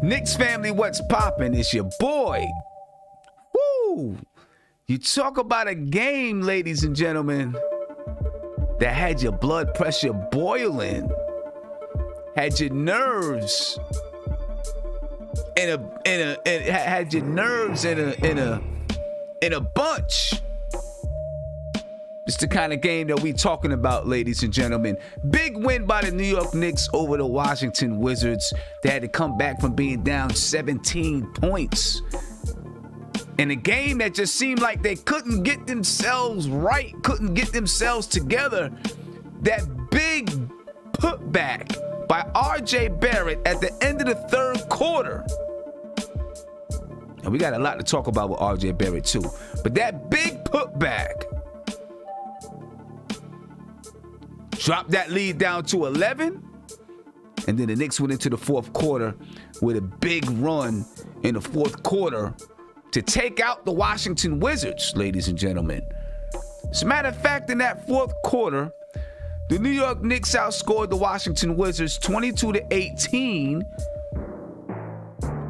Knicks family, what's poppin'? It's your boy. Woo! You talk about a game, ladies and gentlemen, that had your blood pressure boiling, had your nerves in a bunch. It's the kind of game that we talking about, ladies and gentlemen. Big win by the New York Knicks over the Washington Wizards. They had to come back from being down 17 points. In a game that just seemed like they couldn't get themselves right, couldn't get themselves together. That big putback by RJ Barrett at the end of the third quarter. And we got a lot to talk about with RJ Barrett too. But that big putback dropped that lead down to 11. And then the Knicks went into the fourth quarter with a big run in the fourth quarter to take out the Washington Wizards, ladies and gentlemen. As a matter of fact, in that fourth quarter, the New York Knicks outscored the Washington Wizards 22-18.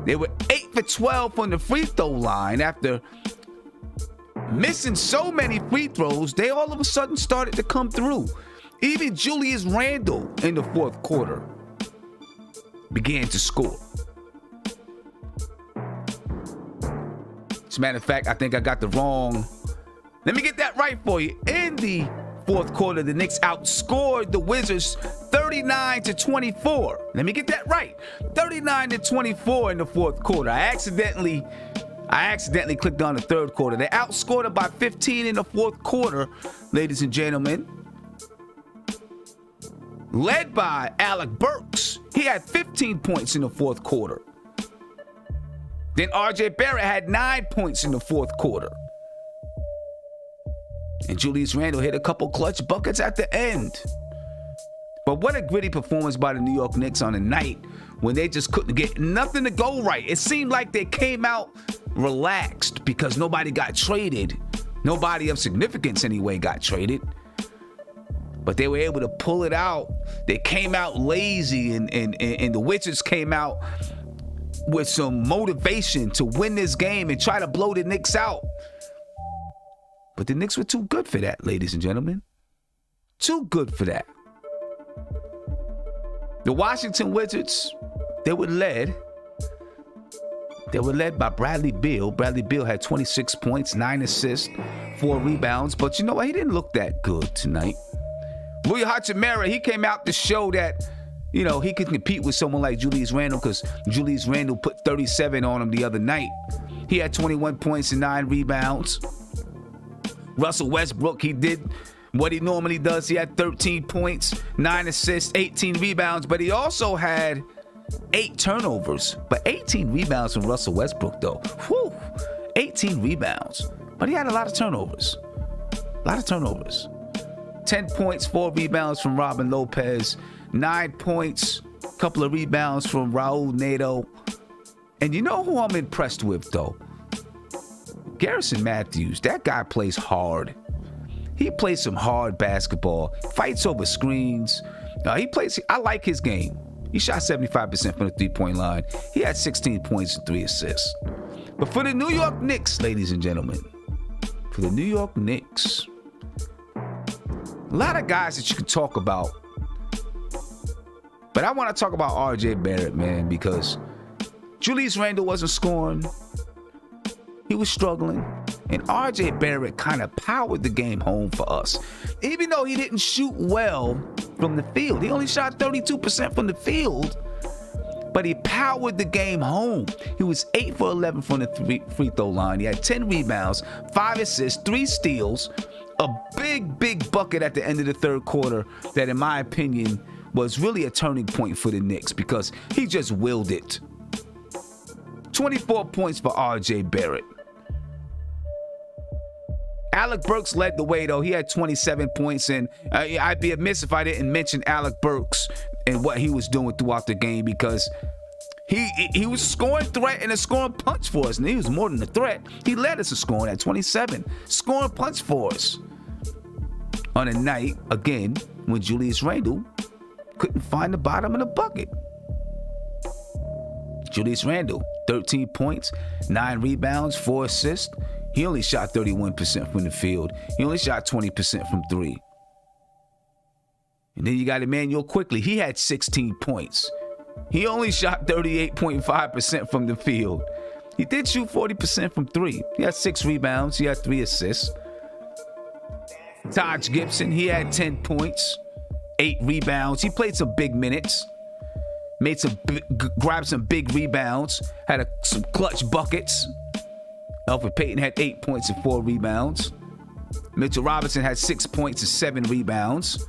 They were 8 for 12 from the free throw line. After missing so many free throws, they all of a sudden started to come through. Even Julius Randle in the fourth quarter began to score. As a matter of fact, I think I got the wrong. Let me get that right for you. In the fourth quarter, the Knicks outscored the Wizards 39-24. Let me get that right. 39-24 in the fourth quarter. I accidentally clicked on the third quarter. They outscored them by 15 in the fourth quarter, ladies and gentlemen. Led by Alec Burks. He had 15 points in the fourth quarter. Then RJ Barrett had 9 points in the fourth quarter. And Julius Randle hit a couple clutch buckets at the end. But what a gritty performance by the New York Knicks on a night when they just couldn't get nothing to go right. It seemed like they came out relaxed because nobody got traded. Nobody of significance anyway got traded. But they were able to pull it out. They came out lazy, and the Wizards came out with some motivation to win this game and try to blow the Knicks out. But the Knicks were too good for that, ladies and gentlemen. Too good for that. The Washington Wizards, they were led by Bradley Beal. Bradley Beal had 26 points, 9 assists, 4 rebounds. But you know what? He didn't look that good tonight. Rui Hachimura, he came out to show that, you know, he could compete with someone like Julius Randle because Julius Randle put 37 on him the other night. He had 21 points and 9 rebounds. Russell Westbrook, he did what he normally does. He had 13 points, 9 assists, 18 rebounds, but he also had 8 turnovers. But 18 rebounds from Russell Westbrook, though. Whew, 18 rebounds. But he had a lot of turnovers. 10 points, 4 rebounds from Robin Lopez. 9 points, a couple of rebounds from Raul Neto. And you know who I'm impressed with, though? Garrison Matthews. That guy plays hard. He plays some hard basketball. Fights over screens. I like his game. He shot 75% from the three-point line. He had 16 points and 3 assists. But for the New York Knicks, ladies and gentlemen, for the New York Knicks, a lot of guys that you can talk about. But I want to talk about RJ Barrett, man, because Julius Randle wasn't scoring. He was struggling. And RJ Barrett kind of powered the game home for us. Even though he didn't shoot well from the field. He only shot 32% from the field. But he powered the game home. He was 8 for 11 from the free throw line. He had 10 rebounds, 5 assists, 3 steals. A big bucket at the end of the third quarter that, in my opinion, was really a turning point for the Knicks because he just willed it. 24 points for RJ Barrett. Alec Burks led the way, though. He had 27 points, and I'd be amiss if I didn't mention Alec Burks and what he was doing throughout the game because he was scoring threat and a scoring punch for us, and he was more than a threat. He led us in scoring at 27, scoring punch for us. On a night, again, when Julius Randle couldn't find the bottom of the bucket. Julius Randle, 13 points, 9 rebounds, 4 assists. He only shot 31% from the field. He only shot 20% from three. And then you got Emmanuel Quickly. He had 16 points. He only shot 38.5% from the field. He did shoot 40% from three. He had 6 rebounds. He had 3 assists. Taj Gibson, he had 10 points, 8 rebounds. He played some big minutes. Grabbed some big rebounds. Had some clutch buckets. Elfrid Payton had 8 points and 4 rebounds. Mitchell Robinson had 6 points and 7 rebounds.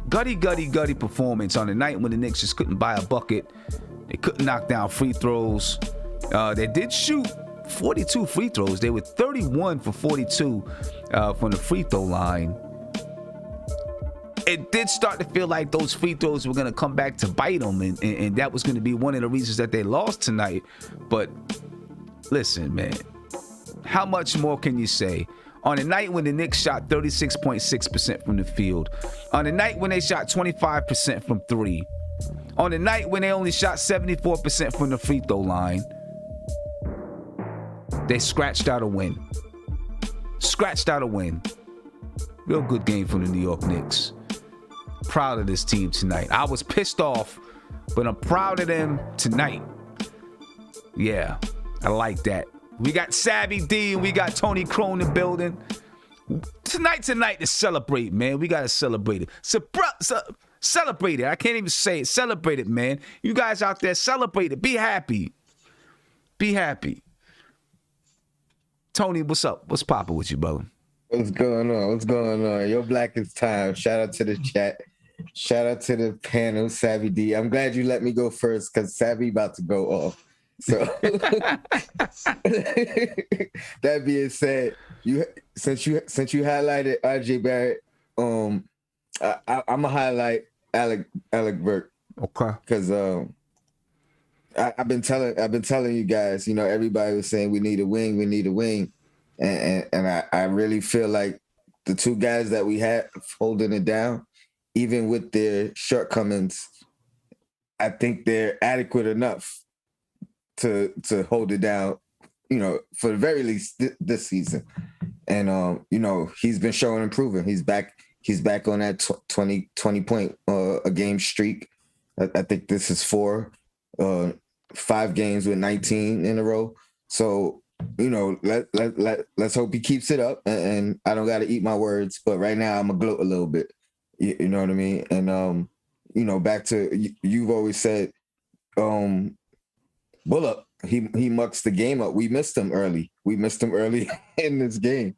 Gutty performance on the night when the Knicks just couldn't buy a bucket. They couldn't knock down free throws. They did shoot 42 free throws. They were 31 for 42 from the free throw line. It did start to feel like those free throws were going to come back to bite them, and that was going to be one of the reasons that they lost tonight. But listen, man, how much more can you say? On a night when the Knicks shot 36.6% from the field, on a night when they shot 25% from three, on a night when they only shot 74% from the free throw line, they scratched out a win. Real good game from the New York Knicks. Proud of this team tonight. I was pissed off, but I'm proud of them tonight. Yeah, I like that. We got Savvy D and we got Tony Crone in the building. Tonight's a night to celebrate, man. We got to celebrate it. Celebrate it. I can't even say it. Celebrate it, man. You guys out there, celebrate it. Be happy. Be happy. Tony, what's up? What's poppin' with you, brother? What's going on? Your Black is time. Shout out to the chat. Shout out to the panel, Savvy D. I'm glad you let me go first because Savvy about to go off. So that being said, since you highlighted RJ Barrett, I'm gonna highlight Alec Burks. Okay. Because I've been telling you guys, everybody was saying we need a wing, and I really feel like the two guys that we had holding it down, even with their shortcomings, I think they're adequate enough to hold it down, for the very least this season. And he's been showing improvement. He's back on that 20 point a game streak. I think this is 5 games with 19 in a row. So, let's hope he keeps it up. And I don't got to eat my words, but right now I'm gonna gloat a little bit. You know what I mean? And back to you've always said, Bullock, he mucks the game up. We missed him early in this game.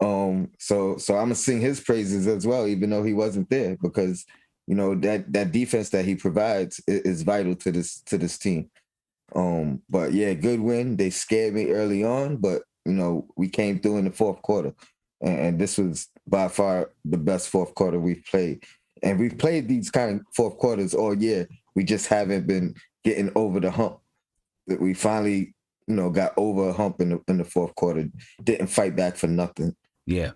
So I'm gonna sing his praises as well, even though he wasn't there, because that defense that he provides is vital to this team. But yeah, good win. They scared me early on, but we came through in the fourth quarter, and this was by far the best fourth quarter we've played. And we've played these kind of fourth quarters all year. We just haven't been getting over the hump. That we finally, got over a hump in the fourth quarter. Didn't fight back for nothing. Yeah.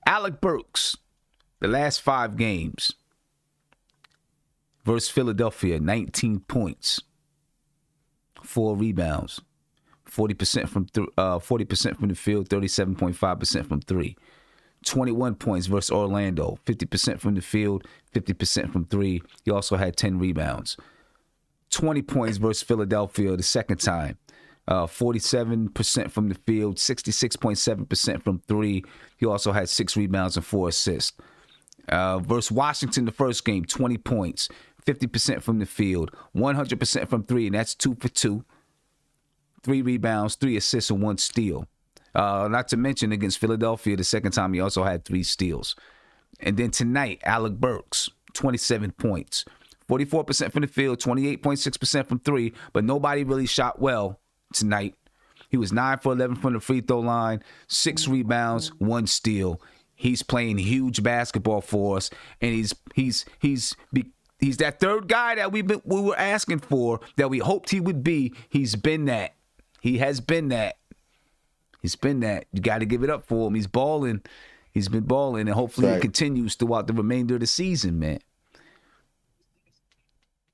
Alec Burks, the last 5 games versus Philadelphia, 19 points, 4 rebounds, 40% from the field, 37.5% from three. 21 points versus Orlando, 50% from the field, 50% from three. He also had 10 rebounds. 20 points versus Philadelphia the second time. 47% from the field, 66.7% from three. He also had 6 rebounds and 4 assists. Versus Washington the first game, 20 points, 50% from the field, 100% from three, and that's 2 for 2. 3 rebounds, 3 assists, and 1 steal. Not to mention against Philadelphia the second time, he also had 3 steals. And then tonight, Alec Burks, 27 points. 44% from the field, 28.6% from three, but nobody really shot well tonight. He was 9 for 11 from the free throw line, 6 rebounds, 1 steal. He's playing huge basketball for us, and he's that third guy that we were asking for, that we hoped he would be. He's been that. He has been that. He's been that. You got to give it up for him. He's balling. He's been balling, and hopefully it continues throughout the remainder of the season, man.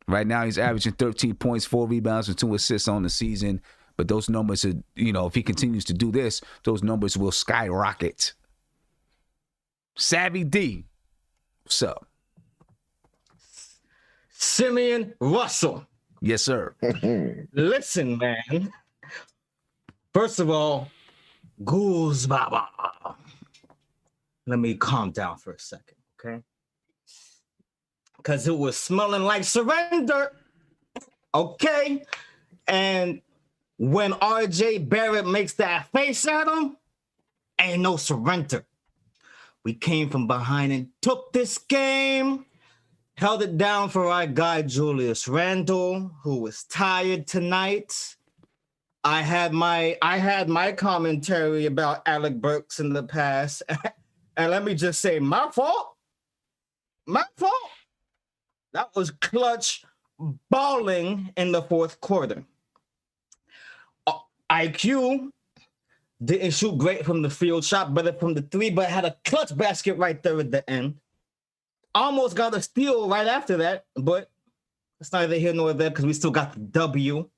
Right now, he's averaging 13 points, 4 rebounds, and 2 assists on the season. But those numbers are, if he continues to do this, those numbers will skyrocket. Savvy D, what's up? Simeon Russell. Yes, sir. Listen, man. First of all, Ghouls Baba. Let me calm down for a second, okay? Because it was smelling like surrender, okay? And when RJ Barrett makes that face at him, ain't no surrender. We came from behind and took this game, held it down for our guy Julius Randle, who was tired tonight. I had my commentary about Alec Burks in the past, and let me just say, my fault. That was clutch balling in the fourth quarter. IQ didn't shoot great from the field, shot better from the three, but had a clutch basket right there at the end. Almost got a steal right after that, but it's neither here nor there because we still got the W.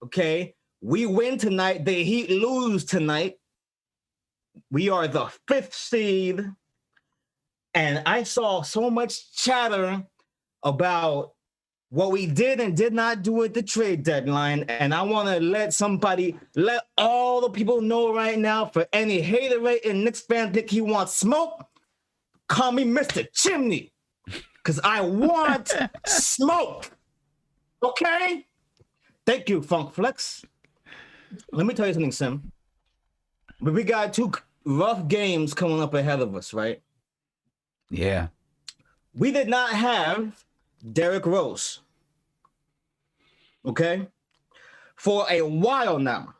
Okay, we win tonight. The Heat lose tonight. We are the 5th seed, and I saw so much chatter about what we did and did not do at the trade deadline, and I want to let all the people know right now, for any haterade and Knicks fan think he wants smoke, call me Mr. Chimney, because I want smoke, okay? Thank you, Funk Flex. Let me tell you something, Sim. But we got 2 rough games coming up ahead of us, right? Yeah. We did not have Derrick Rose, okay? For a while now.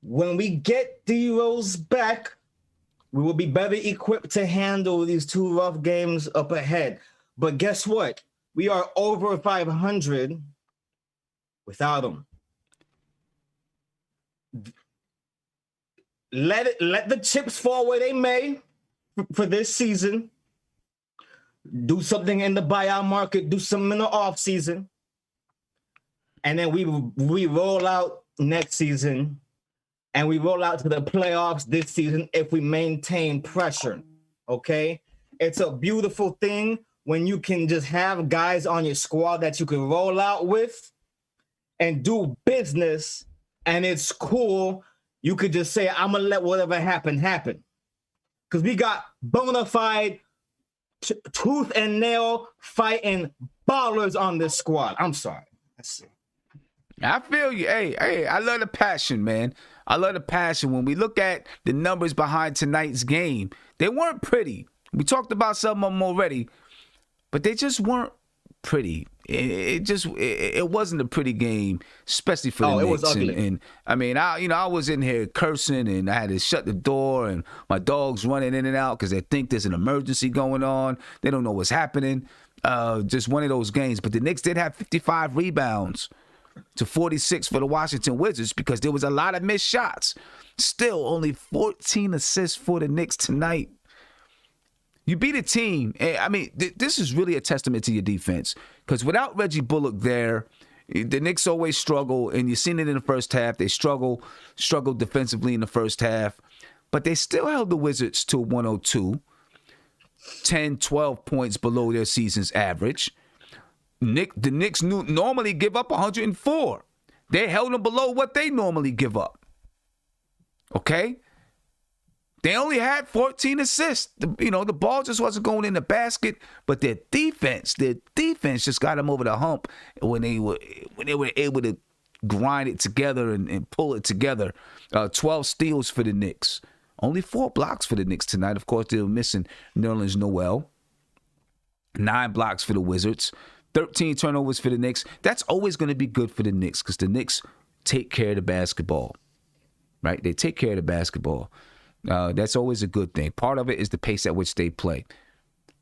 When we get D Rose back, we will be better equipped to handle these 2 rough games up ahead. But guess what? We are over 500 without him. Let the chips fall where they may for this season. Do something in the buyout market, do something in the offseason. And then we roll out next season, and we roll out to the playoffs this season if we maintain pressure, okay? It's a beautiful thing when you can just have guys on your squad that you can roll out with and do business, and it's cool. You could just say, I'm going to let whatever happen. Because we got bona fide tooth and nail fighting ballers on this squad. I'm sorry. That's it. I feel you. Hey, I love the passion, man. I love the passion. When we look at the numbers behind tonight's game, they weren't pretty. We talked about some of them already, but they just weren't pretty. It wasn't a pretty game, especially for the Knicks. Was ugly. And I mean, I was in here cursing, and I had to shut the door, and my dog's running in and out because they think there's an emergency going on. They don't know what's happening. Just one of those games. But the Knicks did have 55 rebounds to 46 for the Washington Wizards because there was a lot of missed shots. Still, only 14 assists for the Knicks tonight. You beat a team. I mean, this is really a testament to your defense because without Reggie Bullock there, the Knicks always struggle, and you've seen it in the first half. They struggled defensively in the first half, but they still held the Wizards to 102, 10, 12 points below their season's average. The Knicks normally give up 104. They held them below what they normally give up. Okay? They only had 14 assists. The ball just wasn't going in the basket, but their defense just got them over the hump when they were able to grind it together and pull it together. 12 steals for the Knicks. Only 4 blocks for the Knicks tonight. Of course, they were missing Nerlens Noel. 9 blocks for the Wizards. 13 turnovers for the Knicks. That's always going to be good for the Knicks because the Knicks take care of the basketball, right? They take care of the basketball. That's always a good thing. Part of it is the pace at which they play.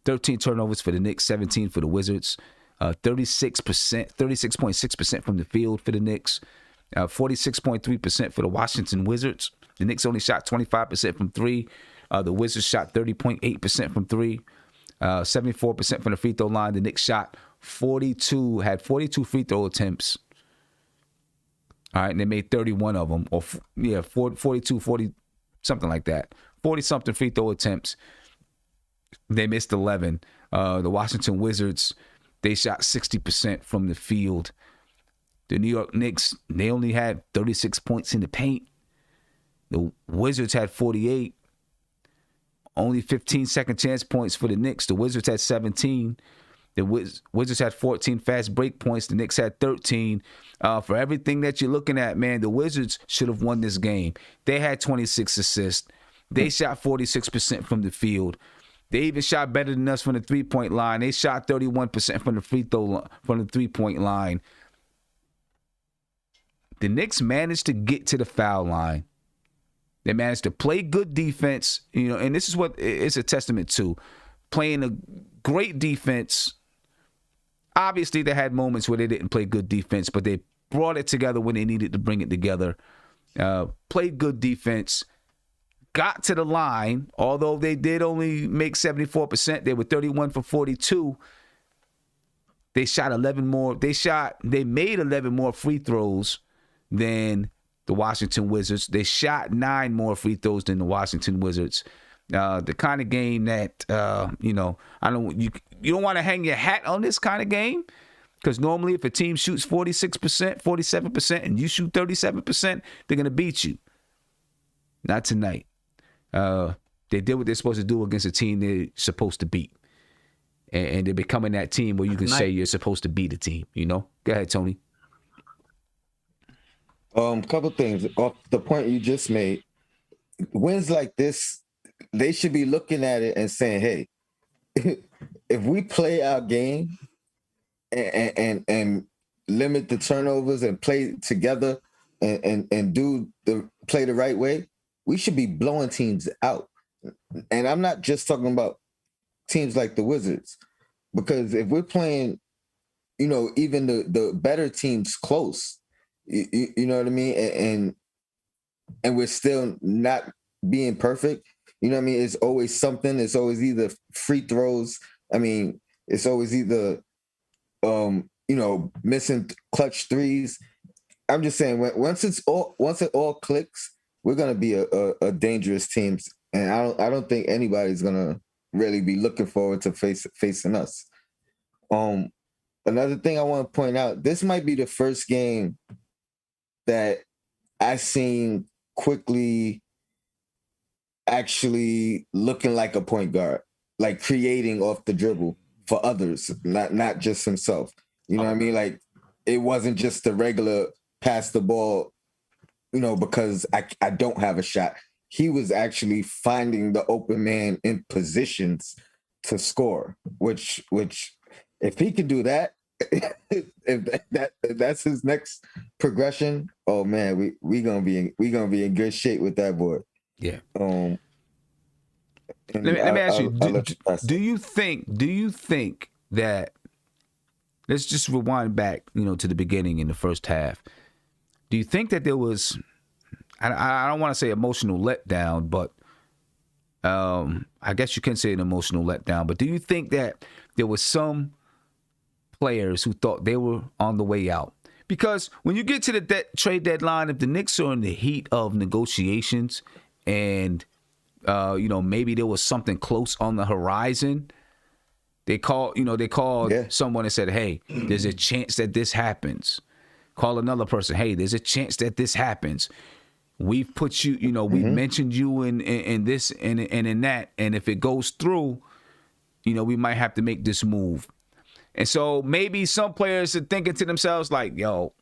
13 turnovers for the Knicks, 17 for the Wizards. 36.6% from the field for the Knicks. 46.3% for the Washington Wizards. The Knicks only shot 25% from 3. The Wizards shot 30.8% from 3. 74% from the free throw line. The Knicks shot had 42 free throw attempts. All right, and they made 31 of them, 42, 40, something like that. 40-something free throw attempts. They missed 11. The Washington Wizards, they shot 60% from the field. The New York Knicks, they only had 36 points in the paint. The Wizards had 48. Only 15 second chance points for the Knicks. The Wizards had 17. The Wizards had 14 fast break points. The Knicks had 13. For everything that you're looking at, man, the Wizards should have won this game. They had 26 assists. They shot 46% from the field. They even shot better than us from the three-point line. They shot 31% from the from the three-point line. The Knicks managed to get to the foul line. They managed to play good defense, and this is what it's a testament to. Playing a great defense. Obviously, they had moments where they didn't play good defense, but they brought it together when they needed to bring it together. Played good defense. Got to the line, although they did only make 74%. They were 31 for 42. They shot 11 more. They made 11 more free throws than the Washington Wizards. They shot 9 more free throws than the Washington Wizards. The kind of game that you don't want to hang your hat on this kind of game, because normally if a team shoots 46%, 47%, and you shoot 37%, they're gonna beat you. Not tonight. They did what they're supposed to do against a team they're supposed to beat, and they're becoming that team where you can say you're supposed to beat a team. Go ahead, Tony. Couple things off the point you just made. Wins like this, they should be looking at it and saying, "Hey, if we play our game and limit the turnovers and play together and play the right way, we should be blowing teams out." And I'm not just talking about teams like the Wizards, because if we're playing, even the better teams close, you know what I mean, and we're still not being perfect. You know what I mean? It's always something. It's always either free throws. I mean, it's always either, missing clutch threes. I'm just saying, once it all clicks, we're gonna be a dangerous team, and I don't think anybody's gonna really be looking forward to facing us. Another thing I want to point out: this might be the first game that I've seen quickly actually looking like a point guard, like creating off the dribble for others, not just himself. You know what I mean? Like, it wasn't just the regular pass the ball, because I don't have a shot. He was actually finding the open man in positions to score, which if he can do that, if that's his next progression, oh man, we gonna be in good shape with that boy. Yeah. Let me ask you, do you think that, let's just rewind back, to the beginning in the first half. Do you think that there was, I don't want to say emotional letdown, but I guess you can say an emotional letdown, but do you think that there was some players who thought they were on the way out? Because when you get to the trade deadline, if the Knicks are in the heat of negotiations and maybe there was something close on the horizon, they called someone and said, "Hey, there's a chance that this happens." Call another person, "Hey, there's a chance that this happens. We've put you, we've mentioned you in this and in that, and if it goes through, we might have to make this move." And so maybe some players are thinking to themselves like, "Yo,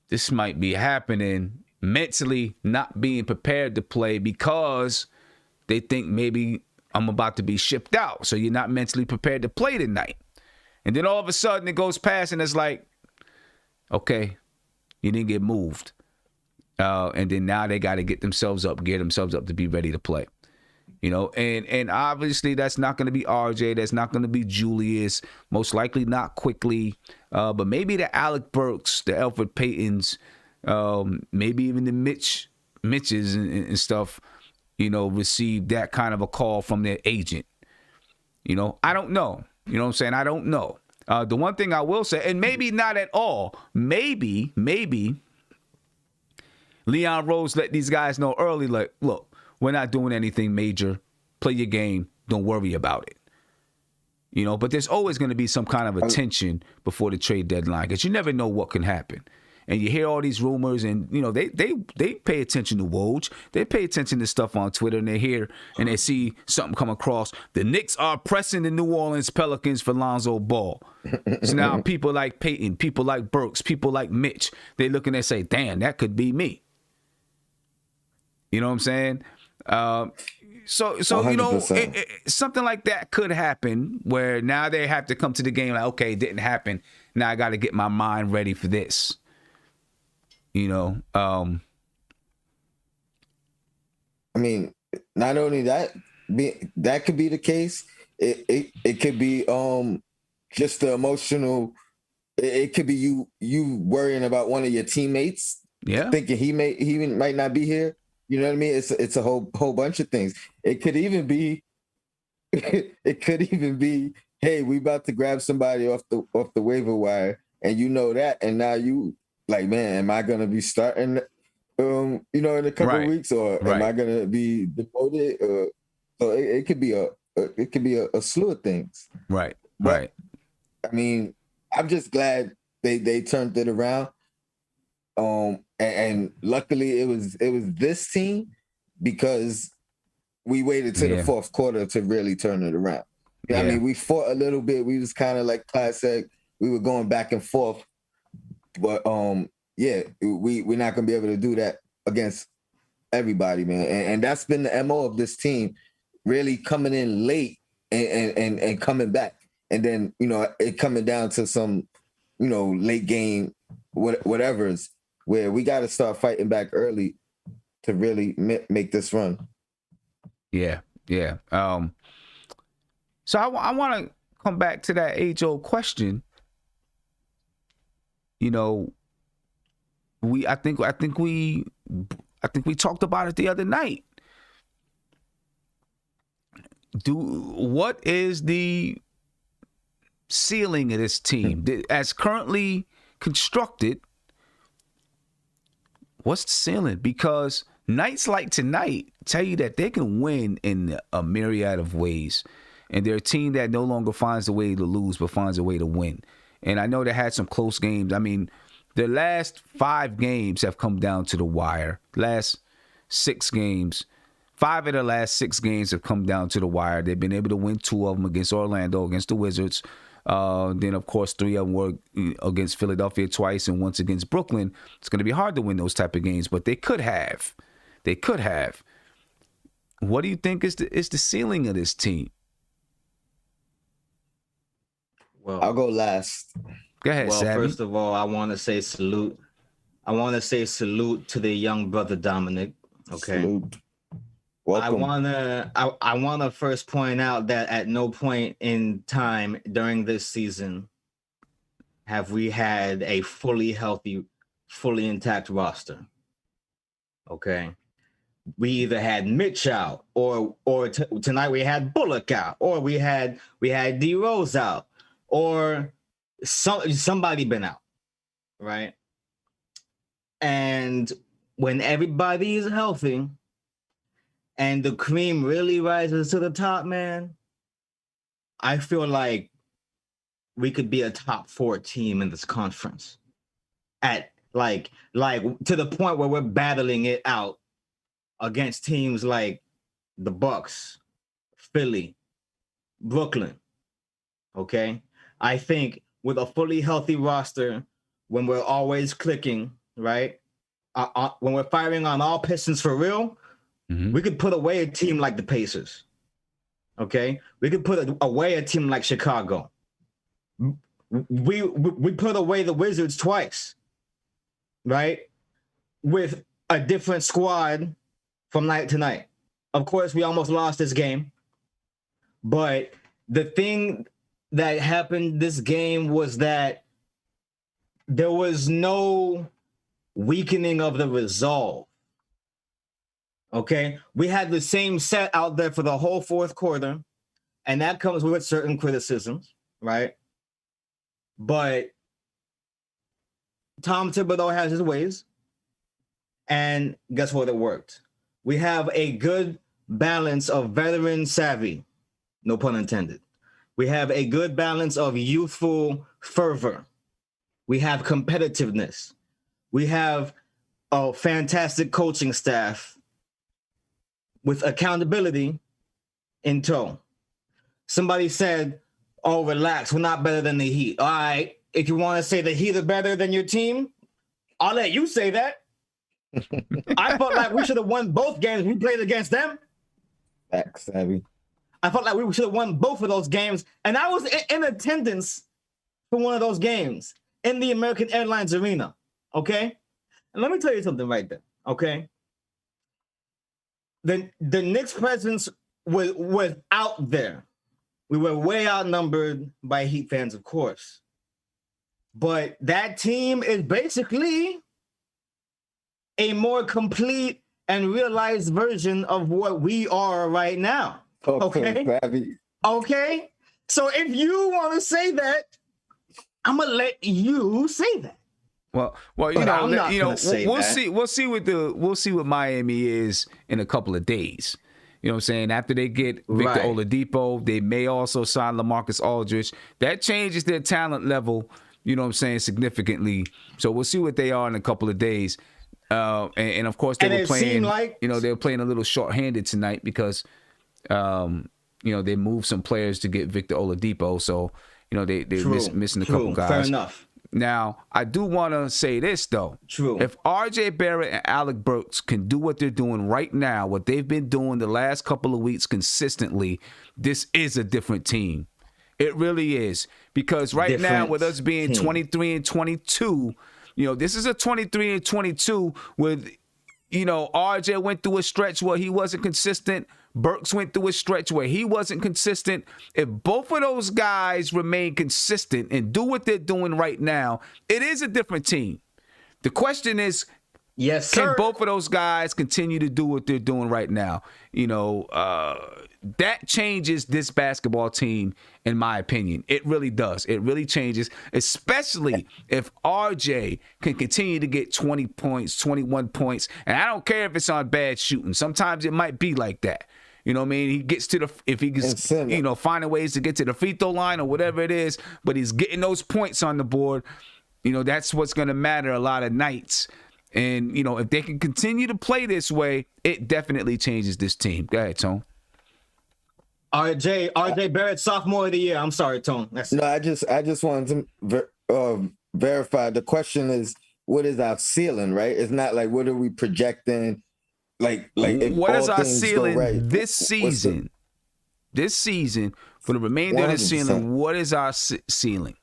this might be happening," mentally not being prepared to play because they think maybe I'm about to be shipped out. So you're not mentally prepared to play tonight. And then all of a sudden it goes past and it's like, okay, you didn't get moved. And then now they got to get themselves up to be ready to play. And obviously that's not going to be RJ. That's not going to be Julius. Most likely not quickly. But maybe the Alec Burks, the Elfrid Paytons, maybe even the Mitches and stuff, received that kind of a call from their agent. I don't know. You know what I'm saying? I don't know. The one thing I will say, and maybe not at all, maybe Leon Rose let these guys know early, like, look, we're not doing anything major. Play your game. Don't worry about it. You know, but there's always going to be some kind of a tension before the trade deadline because you never know what can happen. And you hear all these rumors, and you know they pay attention to Woj. They pay attention to stuff on Twitter, and they hear and they see something come across. The Knicks are pressing the New Orleans Pelicans for Lonzo Ball. So now people like Peyton, people like Burks, people like Mitch, they look and they say, "Damn, that could be me." You know what I'm saying? So you know, something like that could happen where now they have to come to the game like, okay, it didn't happen. Now I got to get my mind ready for this. You know, I mean, not only that, that could be the case. It could be just the emotional. It could be you worrying about one of your teammates, thinking he might not be here. You know what I mean? It's a whole bunch of things. It could even be, hey, we about to grab somebody off the waiver wire, and you know that, and now you. Like, man, am I gonna be starting, in a couple of weeks, or am I gonna be demoted? So it could be a slew of things. Right. But, right. I mean, I'm just glad they turned it around. And luckily it was this team because we waited to the fourth quarter to really turn it around. I mean, we fought a little bit. We was kind of like Clyde said, we were going back and forth. But we're not gonna be able to do that against everybody, man. And that's been the MO of this team, really coming in late and coming back, and then it coming down to some late game whatever's where we got to start fighting back early to really make this run. Yeah. So I want to come back to that age-old question. You know, I think we talked about it the other night. What is the ceiling of this team as currently constructed? What's the ceiling? Because nights like tonight tell you that they can win in a myriad of ways, and they're a team that no longer finds a way to lose but finds a way to win. And I know they had some close games. I mean, the last 5 games have come down to the wire. Last 6 games, 5 of the last 6 games have come down to the wire. They've been able to win 2 of them against Orlando, against the Wizards. Then, of course, 3 of them were against Philadelphia twice and once against Brooklyn. It's going to be hard to win those type of games, but they could have. What do you think is the ceiling of this team? Well, I'll go last. Go ahead, well, Savvy. First of all, I want to say salute. I want to say salute to the young brother Dominic. Okay. Salute. Welcome. I wanna first point out that at no point in time during this season have we had a fully healthy, fully intact roster. Okay. We either had Mitch out, or tonight we had Bullock out, or we had D Rose out, or somebody been out, right? And when everybody is healthy and the cream really rises to the top, man, I feel like we could be a top 4 team in this conference. At like to the point where we're battling it out against teams like the Bucks, Philly, Brooklyn. Okay? I think with a fully healthy roster, when we're always clicking, right? When we're firing on all pistons for real, we could put away a team like the Pacers. Okay? We could put away a team like Chicago. We put away the Wizards twice, right? With a different squad from night to night. Of course, we almost lost this game. But the thing that happened this game was that there was no weakening of the resolve. Okay? We had the same set out there for the whole fourth quarter, and that comes with certain criticisms, right? But Tom Thibodeau has his ways. And guess what? It worked. We have a good balance of veteran savvy, no pun intended. We have a good balance of youthful fervor. We have competitiveness. We have a fantastic coaching staff with accountability in tow. Somebody said, oh, relax, we're not better than the Heat. All right, if you want to say the Heat are better than your team, I'll let you say that. I felt like we should have won both games we played against them. Back savvy. I felt like we should have won both of those games. And I was in attendance for one of those games in the American Airlines Arena. Okay? And let me tell you something right there. Okay? The Knicks presence was out there. We were way outnumbered by Heat fans, of course. But that team is basically a more complete and realized version of what we are right now. Okay? Okay? So if you want to say that, I'm going to let you say that. Well, we'll see what Miami is in a couple of days. You know what I'm saying? After they get Victor Oladipo, they may also sign LaMarcus Aldridge. That changes their talent level, you know what I'm saying, significantly. So we'll see what they are in a couple of days. And of course they were playing they were playing a little short-handed tonight because they moved some players to get Victor Oladipo. So, they're missing a couple guys. Fair enough. Now, I do want to say this, though. True. If R.J. Barrett and Alec Burks can do what they're doing right now, what they've been doing the last couple of weeks consistently, this is a different team. It really is. Because now, with us being 23-22, this is a 23-22 with, R.J. went through a stretch where he wasn't consistent. Burks went through a stretch where he wasn't consistent. If both of those guys remain consistent and do what they're doing right now, it is a different team. The question is, yes, sir, can both of those guys continue to do what they're doing right now? That changes this basketball team, in my opinion. It really does. It really changes, especially if RJ can continue to get 20 points, 21 points. And I don't care if it's on bad shooting. Sometimes it might be like that. You know what I mean? He gets to if he can, finding ways to get to the free throw line or whatever it is, but he's getting those points on the board. That's what's going to matter a lot of nights. And, if they can continue to play this way, it definitely changes this team. Go ahead, Tone. RJ Barrett, sophomore of the year. I'm sorry, Tone. I just wanted to verify. The question is, what is our ceiling, right? It's not like what are we projecting? Like what is our ceiling this season? This season, for the remainder of the season, what is our ceiling?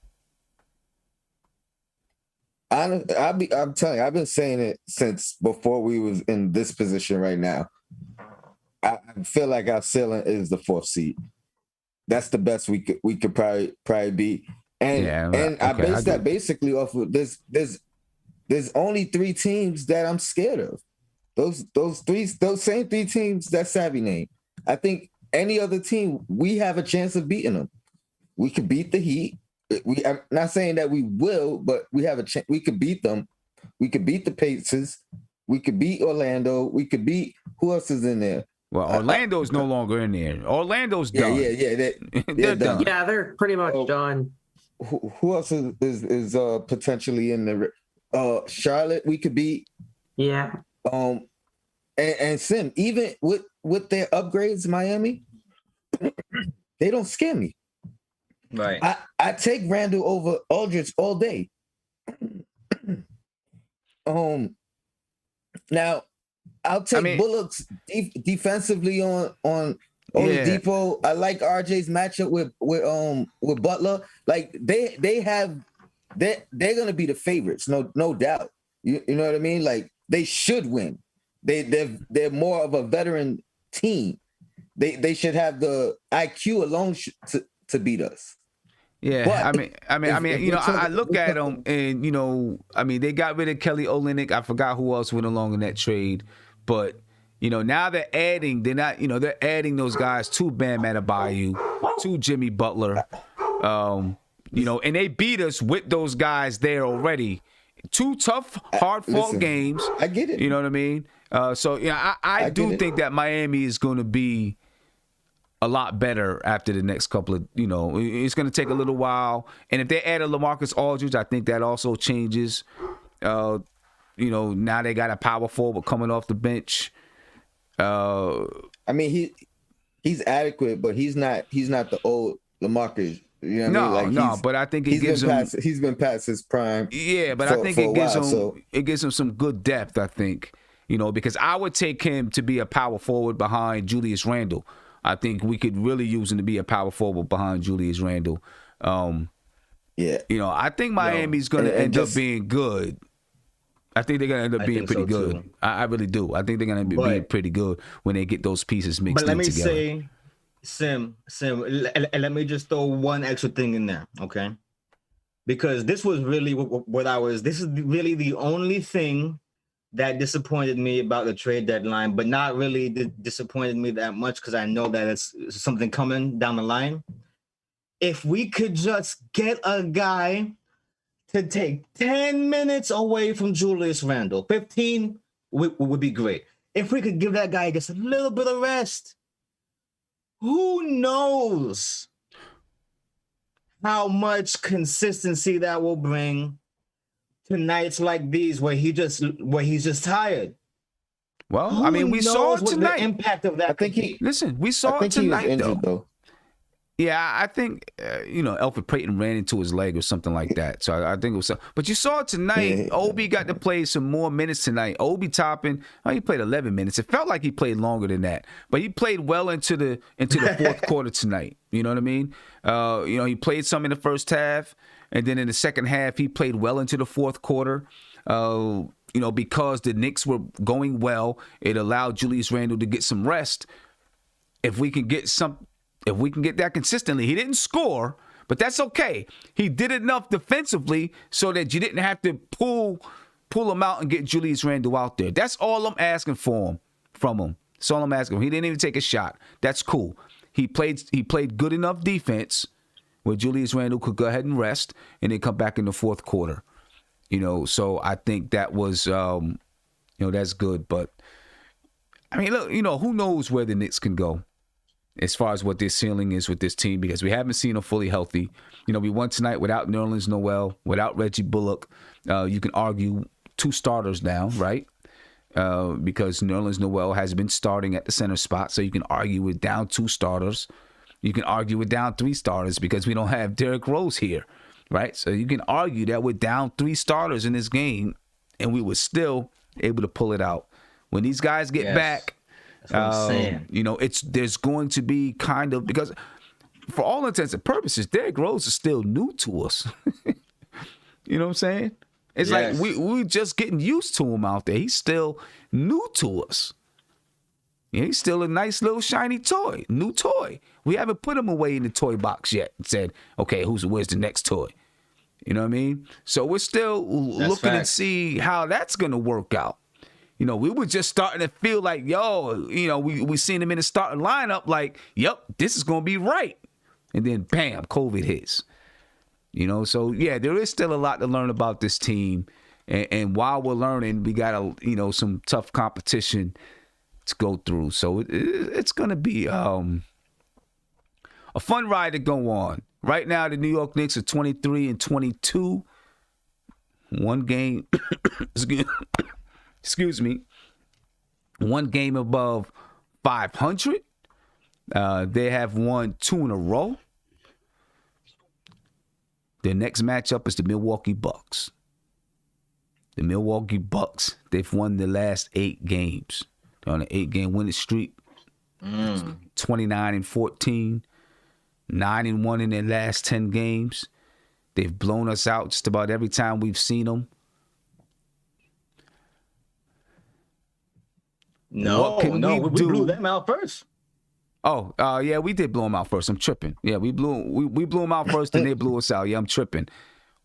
I'm telling you, I've been saying it since before we was in this position right now. I feel like our ceiling is the 4th seed. That's the best we could probably be. And I base that basically off of this. There's only 3 teams that I'm scared of. Those same 3 teams that Savvy named. I think any other team, we have a chance of beating them. We could beat the Heat. I'm not saying that we will, but we have a chance. We could beat them. We could beat the Pacers. We could beat Orlando. We could beat who else is in there? Well, Orlando's no longer in there. Orlando's done. Yeah. They're done. Yeah, they're pretty much done. Who else is potentially in there? Charlotte, we could beat. Yeah. And Sim, even with their upgrades, Miami, they don't scare me. Right. I take Randall over Aldridge all day. Now I'll take Bullocks defensively on Oladipo. I like RJ's matchup with Butler. Like they're gonna be the favorites, no doubt. You know what I mean? Like they should win. They're more of a veteran team. They should have the IQ alone to beat us. Yeah, but I look at them and they got rid of Kelly Olynyk. I forgot who else went along in that trade, but now they're adding those guys to Bam Adebayo, to Jimmy Butler. And they beat us with those guys there already. 2 tough, hard-fought games. I get it. You know what I mean? I do think that Miami is going to be a lot better after the next couple of, it's going to take a little while. And if they add a LaMarcus Aldridge, I think that also changes. Now they got a power forward coming off the bench. I mean, he's adequate, but he's not the old LaMarcus. You know what I mean? But I think he's been past his prime. Yeah, but I think it gives him some good depth, I think. Because I would take him to be a power forward behind Julius Randle. I think we could really use him to be a power forward behind Julius Randle. I think Miami's going to end up being good. I think they're going to end up being pretty good. I really do. I think they're going to be pretty good when they get those pieces mixed in together. But let me say, Sim, let me just throw one extra thing in there, okay? Because this was really this is really the only thing that disappointed me about the trade deadline, but not really disappointed me that much because I know that it's something coming down the line. If we could just get a guy to take 10 minutes away from Julius Randle, 15 would be great. If we could give that guy just a little bit of rest, who knows how much consistency that will bring to nights like these where he's just tired. Well, I mean, we saw it tonight. The impact of that. We saw it tonight, though. Yeah, I think Elfrid Payton ran into his leg or something like that. So I think it was. But you saw it tonight. Yeah. Obi got to play some more minutes tonight. Obi Toppin, he played 11 minutes. It felt like he played longer than that, but he played well into the fourth quarter tonight. You know what I mean? He played some in the first half, and then in the second half he played well into the fourth quarter. Because the Knicks were going well, it allowed Julius Randle to get some rest. If we can get that consistently, he didn't score, but that's okay. He did enough defensively so that you didn't have to pull him out and get Julius Randle out there. That's all I'm asking from him. That's all I'm asking. He didn't even take a shot. That's cool. He played good enough defense where Julius Randle could go ahead and rest and then come back in the fourth quarter. So I think that was, that's good. But I mean, look, who knows where the Knicks can go as far as what their ceiling is with this team, because we haven't seen them fully healthy. We won tonight without Nerlens Noel, without Reggie Bullock. You can argue 2 starters now, right? Because Nerlens Noel has been starting at the center spot, so you can argue we're down 2 starters. You can argue we're down 3 starters because we don't have Derrick Rose here, right? So you can argue that we're down 3 starters in this game, and we were still able to pull it out. When these guys get back, that's what I'm saying. There's going to be kind of, because for all intents and purposes, Derrick Rose is still new to us. You know what I'm saying? It's like we're just getting used to him out there. He's still new to us. Yeah, he's still a nice little shiny toy, new toy. We haven't put him away in the toy box yet and said, okay, where's the next toy? You know what I mean? So we're still looking and see how that's going to work out. We were just starting to feel like, we seen him in the starting lineup like, yep, this is going to be right. And then, bam, COVID hits. So, yeah, there is still a lot to learn about this team. And while we're learning, we got, some tough competition to go through. So it's going to be a fun ride to go on. Right now, the New York Knicks are 23-22. One game. Excuse me, 1 game above 500. They have won 2 in a row. Their next matchup is the Milwaukee Bucks. The Milwaukee Bucks, they've won the last 8 games. They're on an 8-game winning streak. 29-14, 9-1 in their last 10 games. They've blown us out just about every time we've seen them. No, we blew them out first. Oh, yeah, we did blow them out first. I'm tripping. Yeah, we blew them out first, and they blew us out. Yeah, I'm tripping.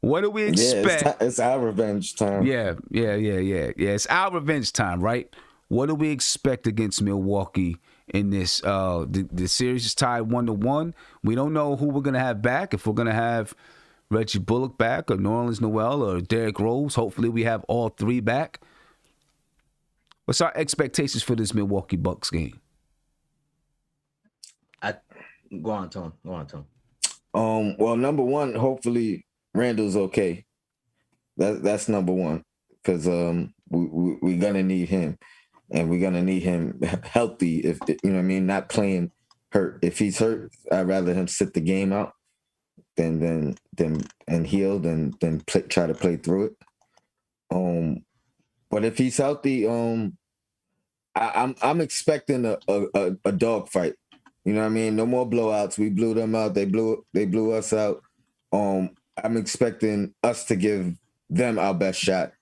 What do we expect? Yeah, it's our revenge time. Yeah. It's our revenge time, right? What do we expect against Milwaukee in this? The series is tied 1-1. We don't know who we're gonna have back. If we're gonna have Reggie Bullock back or Nerlens Noel or Derrick Rose. Hopefully we have all three back. What's our expectations for this Milwaukee Bucks game? Go on, Tom. Well, number one, hopefully Randall's okay. That's number one, because we're gonna need him, and we're gonna need him healthy. If you know what I mean, not playing hurt. If he's hurt, I'd rather him sit the game out than and heal than try to play through it. But if he's healthy, I'm expecting a dog fight. You know what I mean? No more blowouts. We blew them out. They blew us out. I'm expecting us to give them our best shot,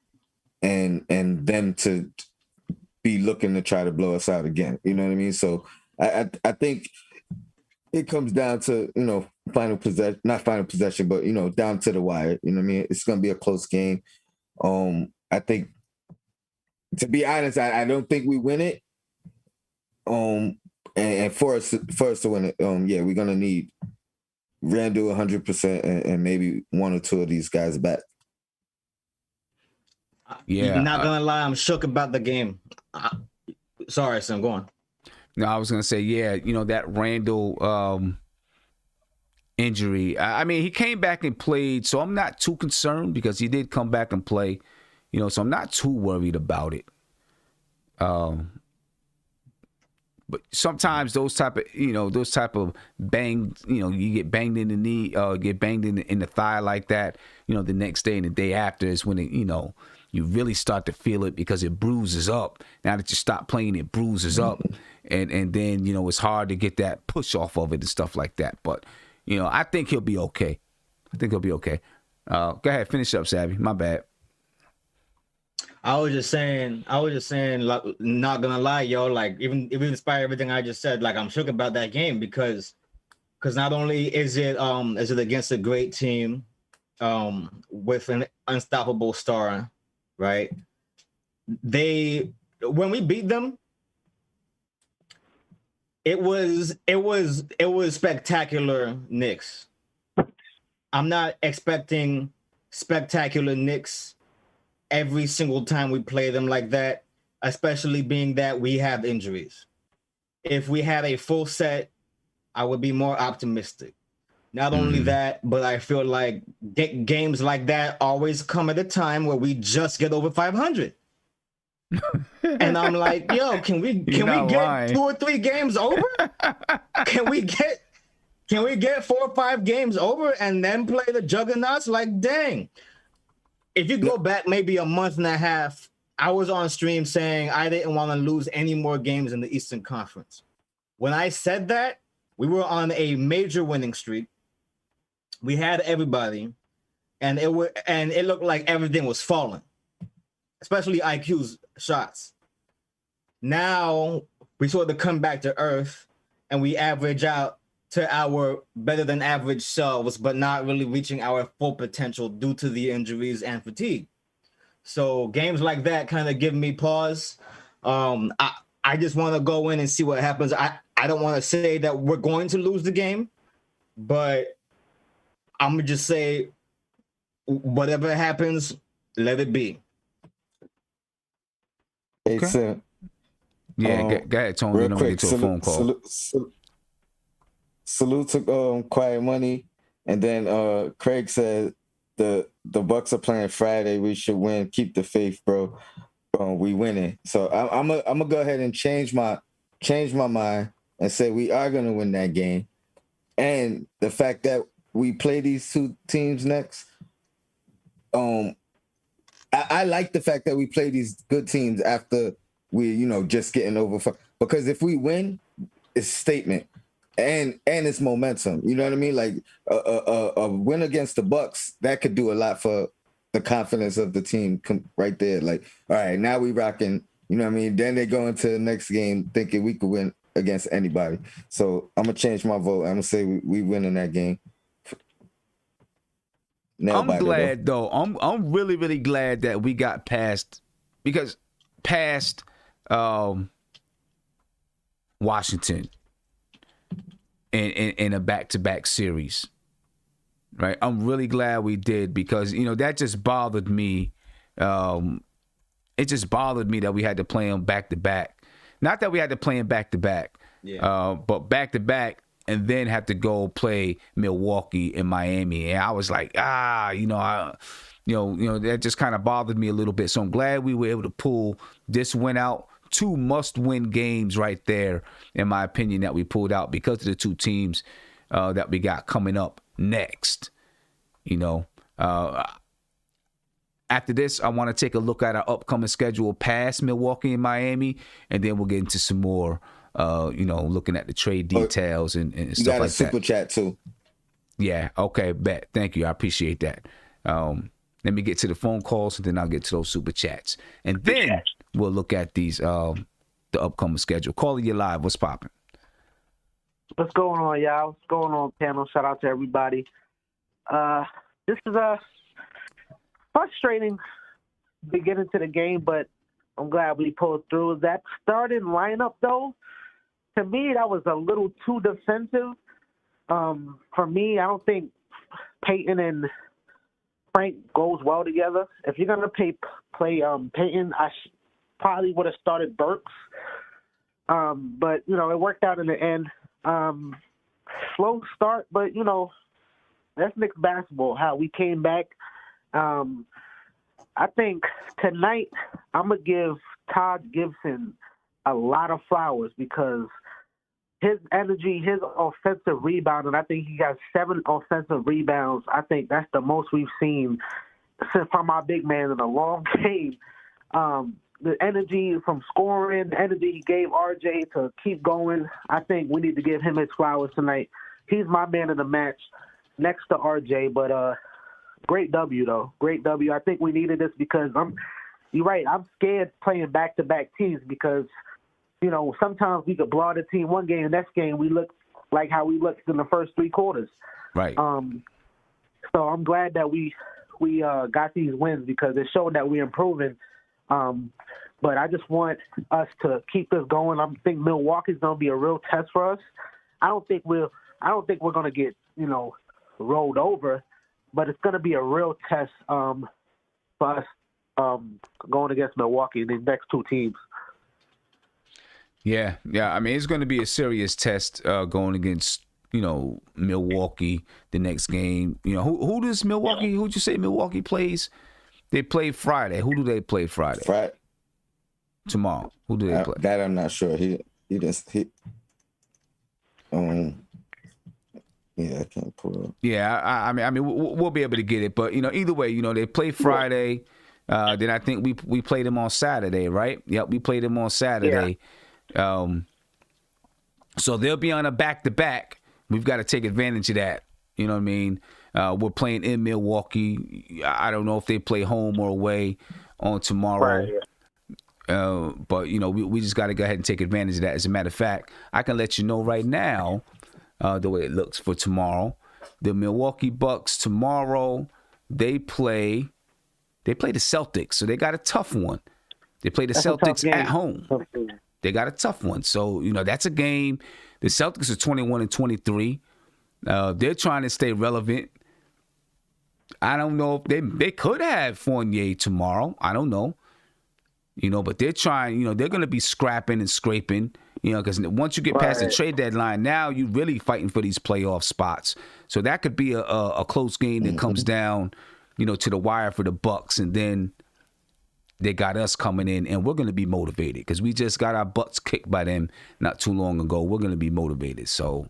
and them to be looking to try to blow us out again. You know what I mean? So I think it comes down to, final possession, not final possession, but down to the wire. You know what I mean? It's gonna be a close game. I think, to be honest, I don't think we win it. And for us to win it, we're gonna need Randall 100% and maybe one or two of these guys back. Yeah, not gonna lie, I'm shook about the game. Sorry, son, go on. No, I was gonna say, that Randall injury. I mean, he came back and played, so I'm not too concerned because he did come back and play. So I'm not too worried about it. But sometimes those type of bang, you get banged in the knee, get banged in the thigh like that, the next day and the day after is when it, you really start to feel it because it bruises up. Now that you stop playing, it bruises up. And then, it's hard to get that push off of it and stuff like that. But, I think he'll be okay. Go ahead, finish up, Savvy. My bad. I was just saying, like, not gonna lie, yo, like, even despite everything I just said, like, I'm shook about that game because not only is it against a great team, with an unstoppable star, right? When we beat them, it was spectacular Knicks. I'm not expecting spectacular Knicks every single time we play them like that, especially being that we have injuries. If we had a full set, I would be more optimistic. Not only that, but I feel like games like that always come at a time where we just get over 500. And I'm like, yo, can we get lying. 2 or 3 games over? Can we get 4 or 5 games over and then play the juggernauts? Like, dang. If you go back maybe a month and a half, I was on stream saying I didn't want to lose any more games in the Eastern Conference. When I said that, we were on a major winning streak. We had everybody, and it looked like everything was falling, especially IQ's shots. Now we sort of come back to earth, and we average out to our better than average selves, but not really reaching our full potential due to the injuries and fatigue. So games like that kind of give me pause. I just want to go in and see what happens. I don't want to say that we're going to lose the game, but I'm going to just say whatever happens, let it be. Hey, okay. So, go ahead, Tony. Real quick, get to a phone call. Salute to Quiet Money, and then Craig said the Bucks are playing Friday. We should win. Keep the faith, bro. We winning. So I'm gonna go ahead and change my mind and say we are gonna win that game. And the fact that we play these 2 teams next, I like the fact that we play these good teams after we just getting over, because if we win, it's a statement. And it's momentum. You know what I mean? Like a win against the Bucks, that could do a lot for the confidence of the team right there. Like, all right, now we rocking. You know what I mean? Then they go into the next game thinking we could win against anybody. So I'm gonna change my vote. I'm gonna say we win in that game. I'm glad though. I'm really, really glad that we got past Washington in a back-to-back series. right? I'm really glad we did because, that just bothered me. It just bothered me that we had to play them back-to-back. Not that we had to play them back-to-back, but back-to-back and then have to go play Milwaukee and Miami. And I was like, that just kind of bothered me a little bit. So I'm glad we were able to pull this win out. 2 must-win games right there, in my opinion, that we pulled out because of the 2 teams that we got coming up next. After this, I want to take a look at our upcoming schedule past Milwaukee and Miami, and then we'll get into some more, looking at the trade details and stuff like that. You got a super chat, too. Yeah, okay, bet. Thank you. I appreciate that. Let me get to the phone calls, and then I'll get to those super chats. And then we'll look at these the upcoming schedule. Caller, you live. What's popping? What's going on, y'all? What's going on, panel? Shout out to everybody. This is a frustrating beginning to the game, but I'm glad we pulled through. That starting lineup, though, to me, that was a little too defensive. For me, I don't think Peyton and Frank goes well together. If you're gonna play Peyton, I probably would have started Burks. But it worked out in the end. Slow start, but that's Knicks basketball. How we came back. I think tonight I'm gonna give Todd Gibson a lot of flowers because his energy, his offensive rebound, and I think he got 7 offensive rebounds. I think that's the most we've seen from our big man in a long game. The energy from scoring, the energy he gave RJ to keep going, I think we need to give him his flowers tonight. He's my man of the match next to RJ, but great W, though. Great W. I think we needed this because you're right, I'm scared playing back-to-back teams because sometimes we could blow out a team one game, and next game we look like how we looked in the first 3 quarters. Right. So I'm glad that we got these wins because it showed that we're improving. But I just want us to keep this going. I think Milwaukee's going to be a real test for us. I don't think we're going to get rolled over, but it's going to be a real test for us going against Milwaukee and the next 2 teams. Yeah. I mean, it's going to be a serious test going against, Milwaukee the next game. Who does Milwaukee? Who'd you say Milwaukee plays? They play Friday. Who do they play Friday? Friday. Tomorrow. Who do they play? That I'm not sure. I can't pull up. Yeah, I mean, we'll be able to get it, but either way, they play Friday. Then I think we played them on Saturday, right? Yep, we played them on Saturday. Yeah. So they'll be on a back-to-back. We've got to take advantage of that. You know what I mean? We're playing in Milwaukee. I don't know if they play home or away on tomorrow. Right, yeah. But, we just got to go ahead and take advantage of that. As a matter of fact, I can let you know right now the way it looks for tomorrow. The Milwaukee Bucks tomorrow, they play the Celtics. So they got a tough one. They play the Celtics at home. They got a tough one. So, that's a game. The Celtics are 21-23. They're trying to stay relevant. I don't know if they could have Fournier tomorrow. I don't know. But they're trying, they're going to be scrapping and scraping, because once you get past the trade deadline, now you're really fighting for these playoff spots. So that could be a close game that comes down, to the wire for the Bucks. And then they got us coming in, and we're going to be motivated because we just got our butts kicked by them not too long ago. We're going to be motivated. So,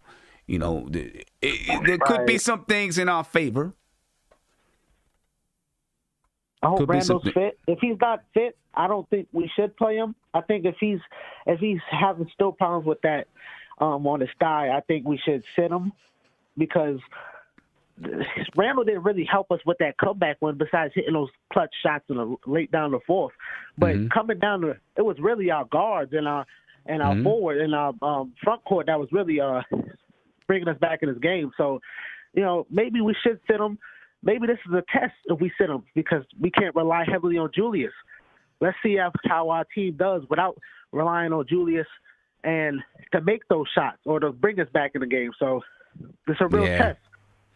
there could be some things in our favor. I hope Randall's fit. If he's not fit, I don't think we should play him. I think if he's having still problems with that on his thigh, I think we should sit him because Randall didn't really help us with that comeback one besides hitting those clutch shots in the late down the fourth. But coming down it was really our guards and our forward and our front court that was really bringing us back in this game. So, maybe we should sit him. Maybe this is a test if we sit him because we can't rely heavily on Julius. Let's see how our team does without relying on Julius and to make those shots or to bring us back in the game. So it's a real test.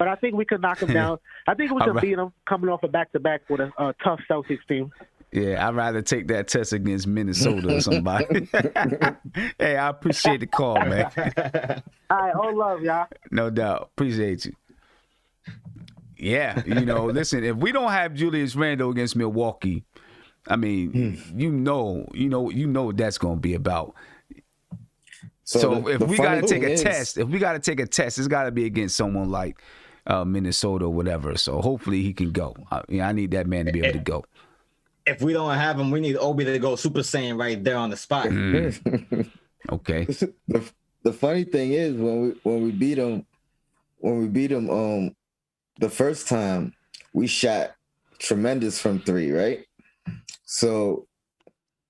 but I think we could knock them down. I think we could beat them coming off a back-to-back with a tough Celtics team. Yeah, I'd rather take that test against Minnesota or somebody. Hey, I appreciate the call, man. All right, all love, y'all. No doubt. Appreciate you. Yeah, listen, if we don't have Julius Randle against Milwaukee, I mean, you know what that's going to be about. So if we got to take a test, it's got to be against someone like Minnesota or whatever. So hopefully he can go. I need that man to be able to go. If we don't have him, we need Obi to go Super Saiyan right there on the spot. Okay. The funny thing is when we beat him, the first time we shot tremendous from three, right? So,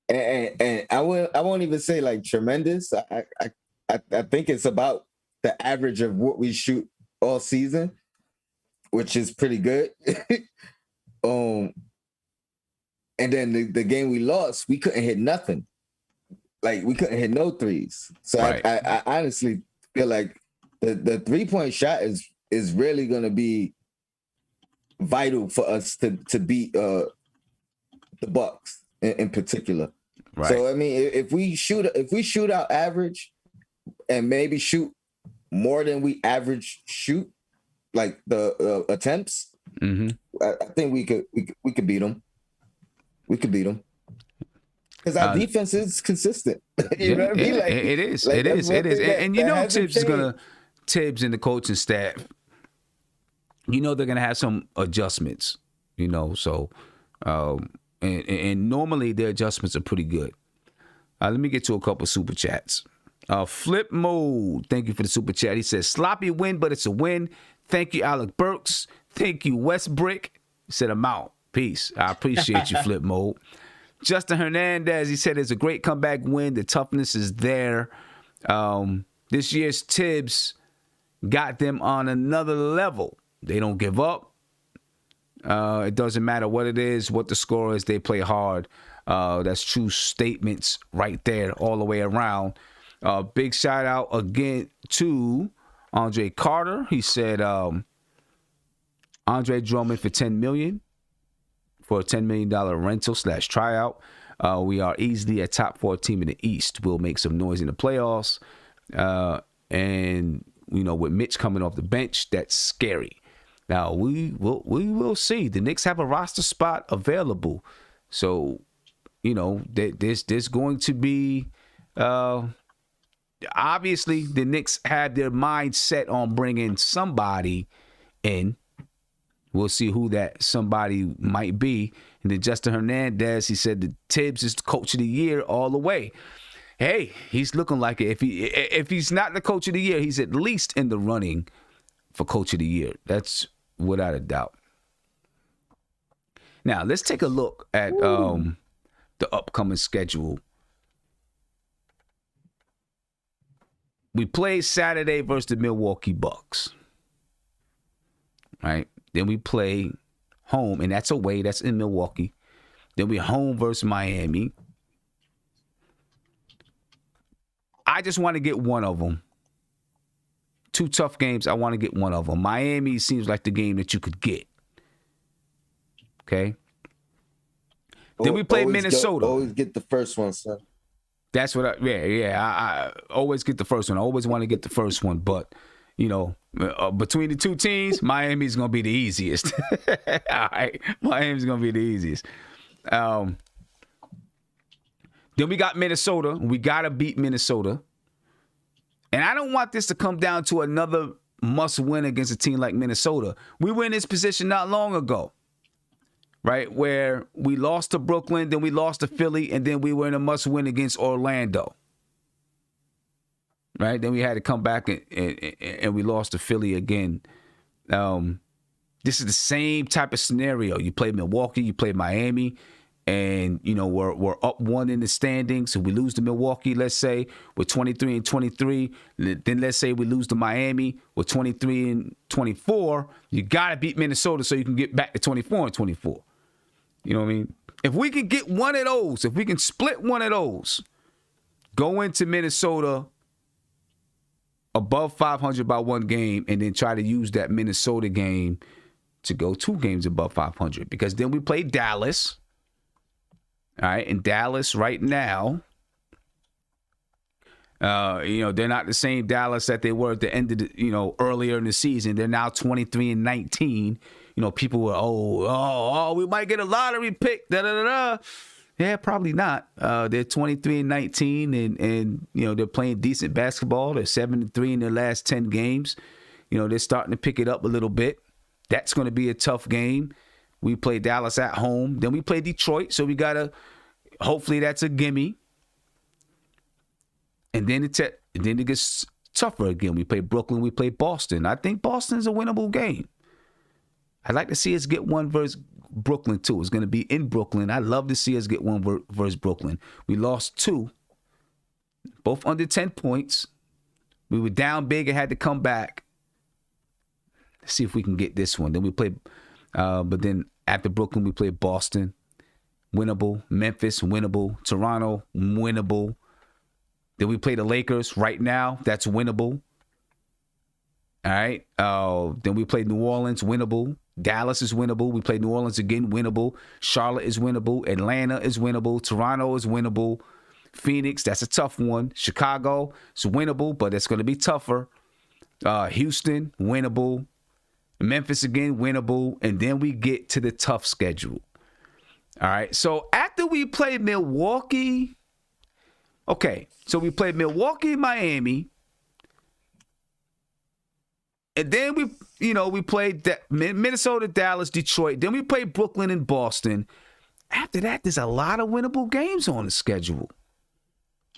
and I won't even say like tremendous. I think it's about the average of what we shoot all season, which is pretty good. And then the game we lost, we couldn't hit nothing. Like we couldn't hit no threes. So right. I honestly feel like the 3-point shot is really going to be vital for us to beat the Bucks in particular. Right. So I mean, if we shoot our average and maybe shoot more than we average shoot, like the attempts, I think we could beat them. We could beat them because our defense is consistent. You know what I mean? Like, it is. And you know, Tibbs and the coaching staff, they're gonna have some adjustments. So and normally their adjustments are pretty good. Let me get to a couple super chats. Flip Mode, thank you for the super chat. He says, sloppy win, but it's a win. Thank you, Alec Burks. Thank you, Westbrick. He said, I'm out. Peace. I appreciate you, Flip Mode. Justin Hernandez, he said, it's a great comeback win. The toughness is there. This year's Tibbs got them on another level. They don't give up. It doesn't matter what it is, what the score is. They play hard. That's true statements right there all the way around. Big shout out again to Andre Carter. He said Andre Drummond for $10 million for a $10 million rental / tryout. We are easily a top 4 team in the East. We'll make some noise in the playoffs. And with Mitch coming off the bench, that's scary. Now we will see. The Knicks have a roster spot available, so there's going to be. Obviously, the Knicks have their mind set on bringing somebody in. We'll see who that somebody might be. And then Justin Hernandez, he said that Tibbs is the coach of the year all the way. Hey, he's looking like it. If he's not the coach of the year, he's at least in the running for coach of the year. That's without a doubt. Now, let's take a look at the upcoming schedule. We play Saturday versus the Milwaukee Bucks. Right? Then we play home, and that's away. That's in Milwaukee. Then we home versus Miami. I just want to get one of them. 2 tough games. I want to get one of them. Miami seems like the game that you could get. Okay? Then we play Minnesota. Always get the first one, son. That's what I always get the first one. I always want to get the first one, but between the 2 teams, Miami's gonna be the easiest. All right, Miami's gonna be the easiest. Then we got Minnesota. We gotta beat Minnesota, and I don't want this to come down to another must-win against a team like Minnesota. We were in this position not long ago. Right, where we lost to Brooklyn, then we lost to Philly, and then we were in a must-win against Orlando. Right, then we had to come back and we lost to Philly again. This is the same type of scenario. You play Milwaukee, you play Miami, and we're up 1 in the standings. So we lose to Milwaukee, let's say, with 23-23. Then let's say we lose to Miami with 23-24. You gotta beat Minnesota so you can get back to 24-24. You know what I mean? If we can get one of those, if we can split one of those, go into Minnesota above 500 by one game and then try to use that Minnesota game to go 2 games above 500, because then we play Dallas. All right, and Dallas right now, they're not the same Dallas that they were at the end of the, earlier in the season. They're now 23-19. People were, we might get a lottery pick. Yeah, probably not. They're 23-19, and they're playing decent basketball. They're 7-3 in their last 10 games. They're starting to pick it up a little bit. That's going to be a tough game. We play Dallas at home. Then we play Detroit, so we got to – hopefully that's a gimme. And then it gets tougher again. We play Brooklyn. We play Boston. I think Boston's a winnable game. I'd like to see us get one versus Brooklyn, too. It's going to be in Brooklyn. I'd love to see us get one versus Brooklyn. We lost 2, both under 10 points. We were down big and had to come back. Let's see if we can get this one. Then we play but then after Brooklyn, we play Boston, winnable. Memphis, winnable. Toronto, winnable. Then we play the Lakers right now. That's winnable. All right. Then we play New Orleans, winnable. Dallas is winnable. We play New Orleans again, winnable. Charlotte is winnable. Atlanta is winnable. Toronto is winnable. Phoenix, that's a tough one. Chicago is winnable, but it's going to be tougher. Houston, winnable. Memphis again, winnable. And then we get to the tough schedule. All right. So after we play Milwaukee, okay. So we play Milwaukee, Miami. And then we played Minnesota, Dallas, Detroit. Then we play Brooklyn and Boston. After that, there's a lot of winnable games on the schedule.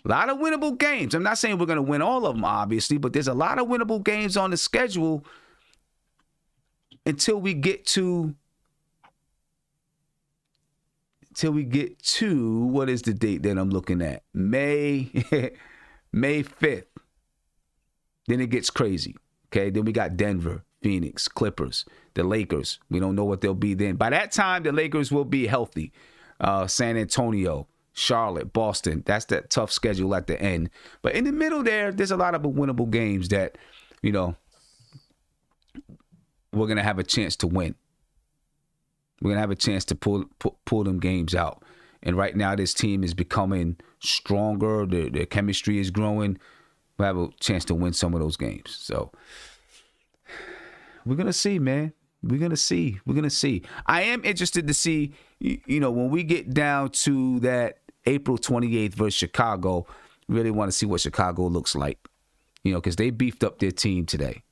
A lot of winnable games. I'm not saying we're going to win all of them, obviously, but there's a lot of winnable games on the schedule until we get to what is the date that I'm looking at? May 5th. Then it gets crazy. Okay, then we got Denver, Phoenix, Clippers, the Lakers. We don't know what they'll be then. By that time, the Lakers will be healthy. San Antonio, Charlotte, Boston. That's that tough schedule at the end. But in the middle there's a lot of winnable games that, we're going to have a chance to win. We're going to have a chance to pull them games out. And right now, this team is becoming stronger. Their chemistry is growing. We'll have a chance to win some of those games. So we're going to see, man. We're going to see. I am interested to see, when we get down to that April 28th versus Chicago, really want to see what Chicago looks like, because they beefed up their team today.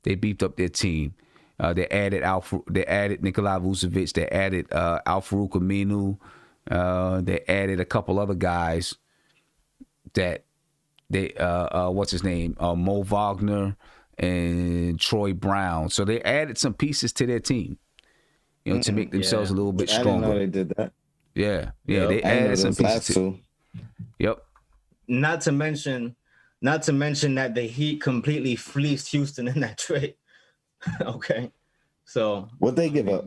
They added Nikola Vucevic. They added Al-Farouq Aminu. They added a couple other guys that they what's his name? Mo Wagner and Troy Brown. So they added some pieces to their team, to make themselves a little bit stronger. I didn't know they did that. Yeah. They added some pieces to. Yep. Not to mention that the Heat completely fleeced Houston in that trade. Okay. So what they give up?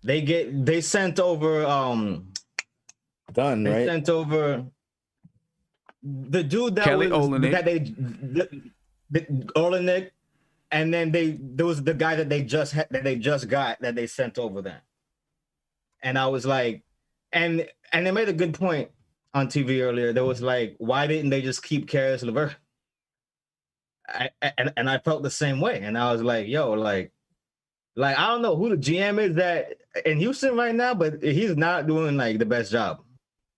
They sent over Done, right? They sent over the dude that Kelly was Olynyk. Olynyk, and then there was the guy that they just got that they sent over there. And I was like, and they made a good point on TV earlier. There was like, why didn't they just keep Karis LeVert? And I felt the same way. And I was like, yo, like I don't know who the GM is that in Houston right now, but he's not doing like the best job.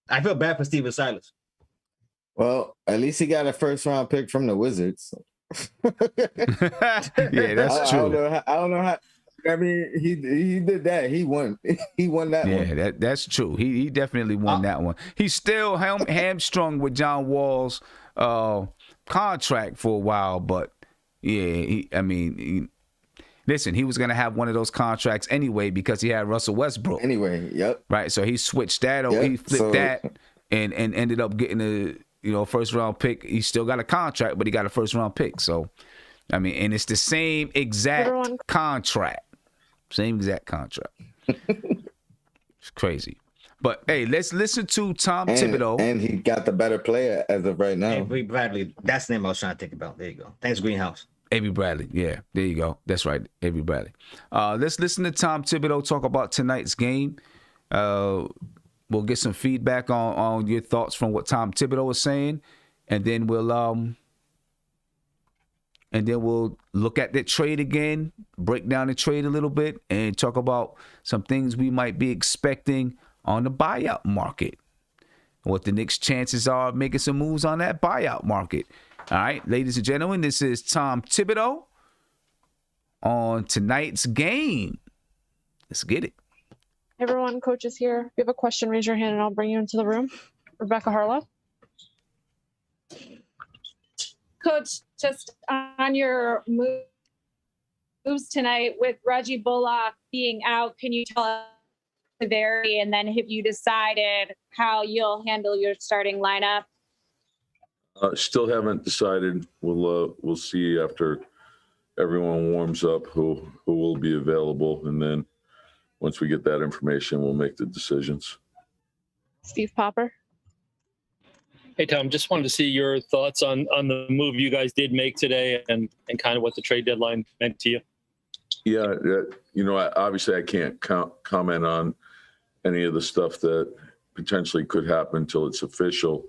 I feel bad for Steven Silas. Well, at least he got a first round pick from the Wizards. Yeah, that's true. I don't know how. I mean, he did that. He won. He won that one. Yeah, that's true. He definitely won that one. He's still hamstrung with John Wall's contract for a while, but yeah, listen, he was gonna have one of those contracts anyway because he had Russell Westbrook. Anyway, yep. Right, so he switched that over. He flipped that and ended up getting a first round pick. He still got a contract, but he got a first round pick. So, and it's the same exact contract. Same exact contract. It's crazy. But hey, let's listen to Tom Thibodeau. And he got the better player as of right now. Avery Bradley. That's the name I was trying to think about. There you go. Thanks, Greenhouse. Avery Bradley. Yeah, there you go. That's right, Avery Bradley. Let's listen to Tom Thibodeau talk about tonight's game. We'll get some feedback on your thoughts from what Tom Thibodeau was saying, and then we'll look at that trade again, break down the trade a little bit, and talk about some things we might be expecting on the buyout market. What the Knicks' chances are of making some moves on that buyout market. All right, ladies and gentlemen, this is Tom Thibodeau on tonight's game. Let's get it. Everyone, coach is here. If you have a question, raise your hand and I'll bring you into the room. Rebecca Harlow. Coach, just on your moves tonight with Reggie Bullock being out, can you tell us the vary, and then have you decided how you'll handle your starting lineup? Still haven't decided. We'll see after everyone warms up who will be available, and then once we get that information, we'll make the decisions. Steve Popper. Hey, Tom, just wanted to see your thoughts on the move you guys did make today and kind of what the trade deadline meant to you. Yeah, obviously I can't comment on any of the stuff that potentially could happen until it's official.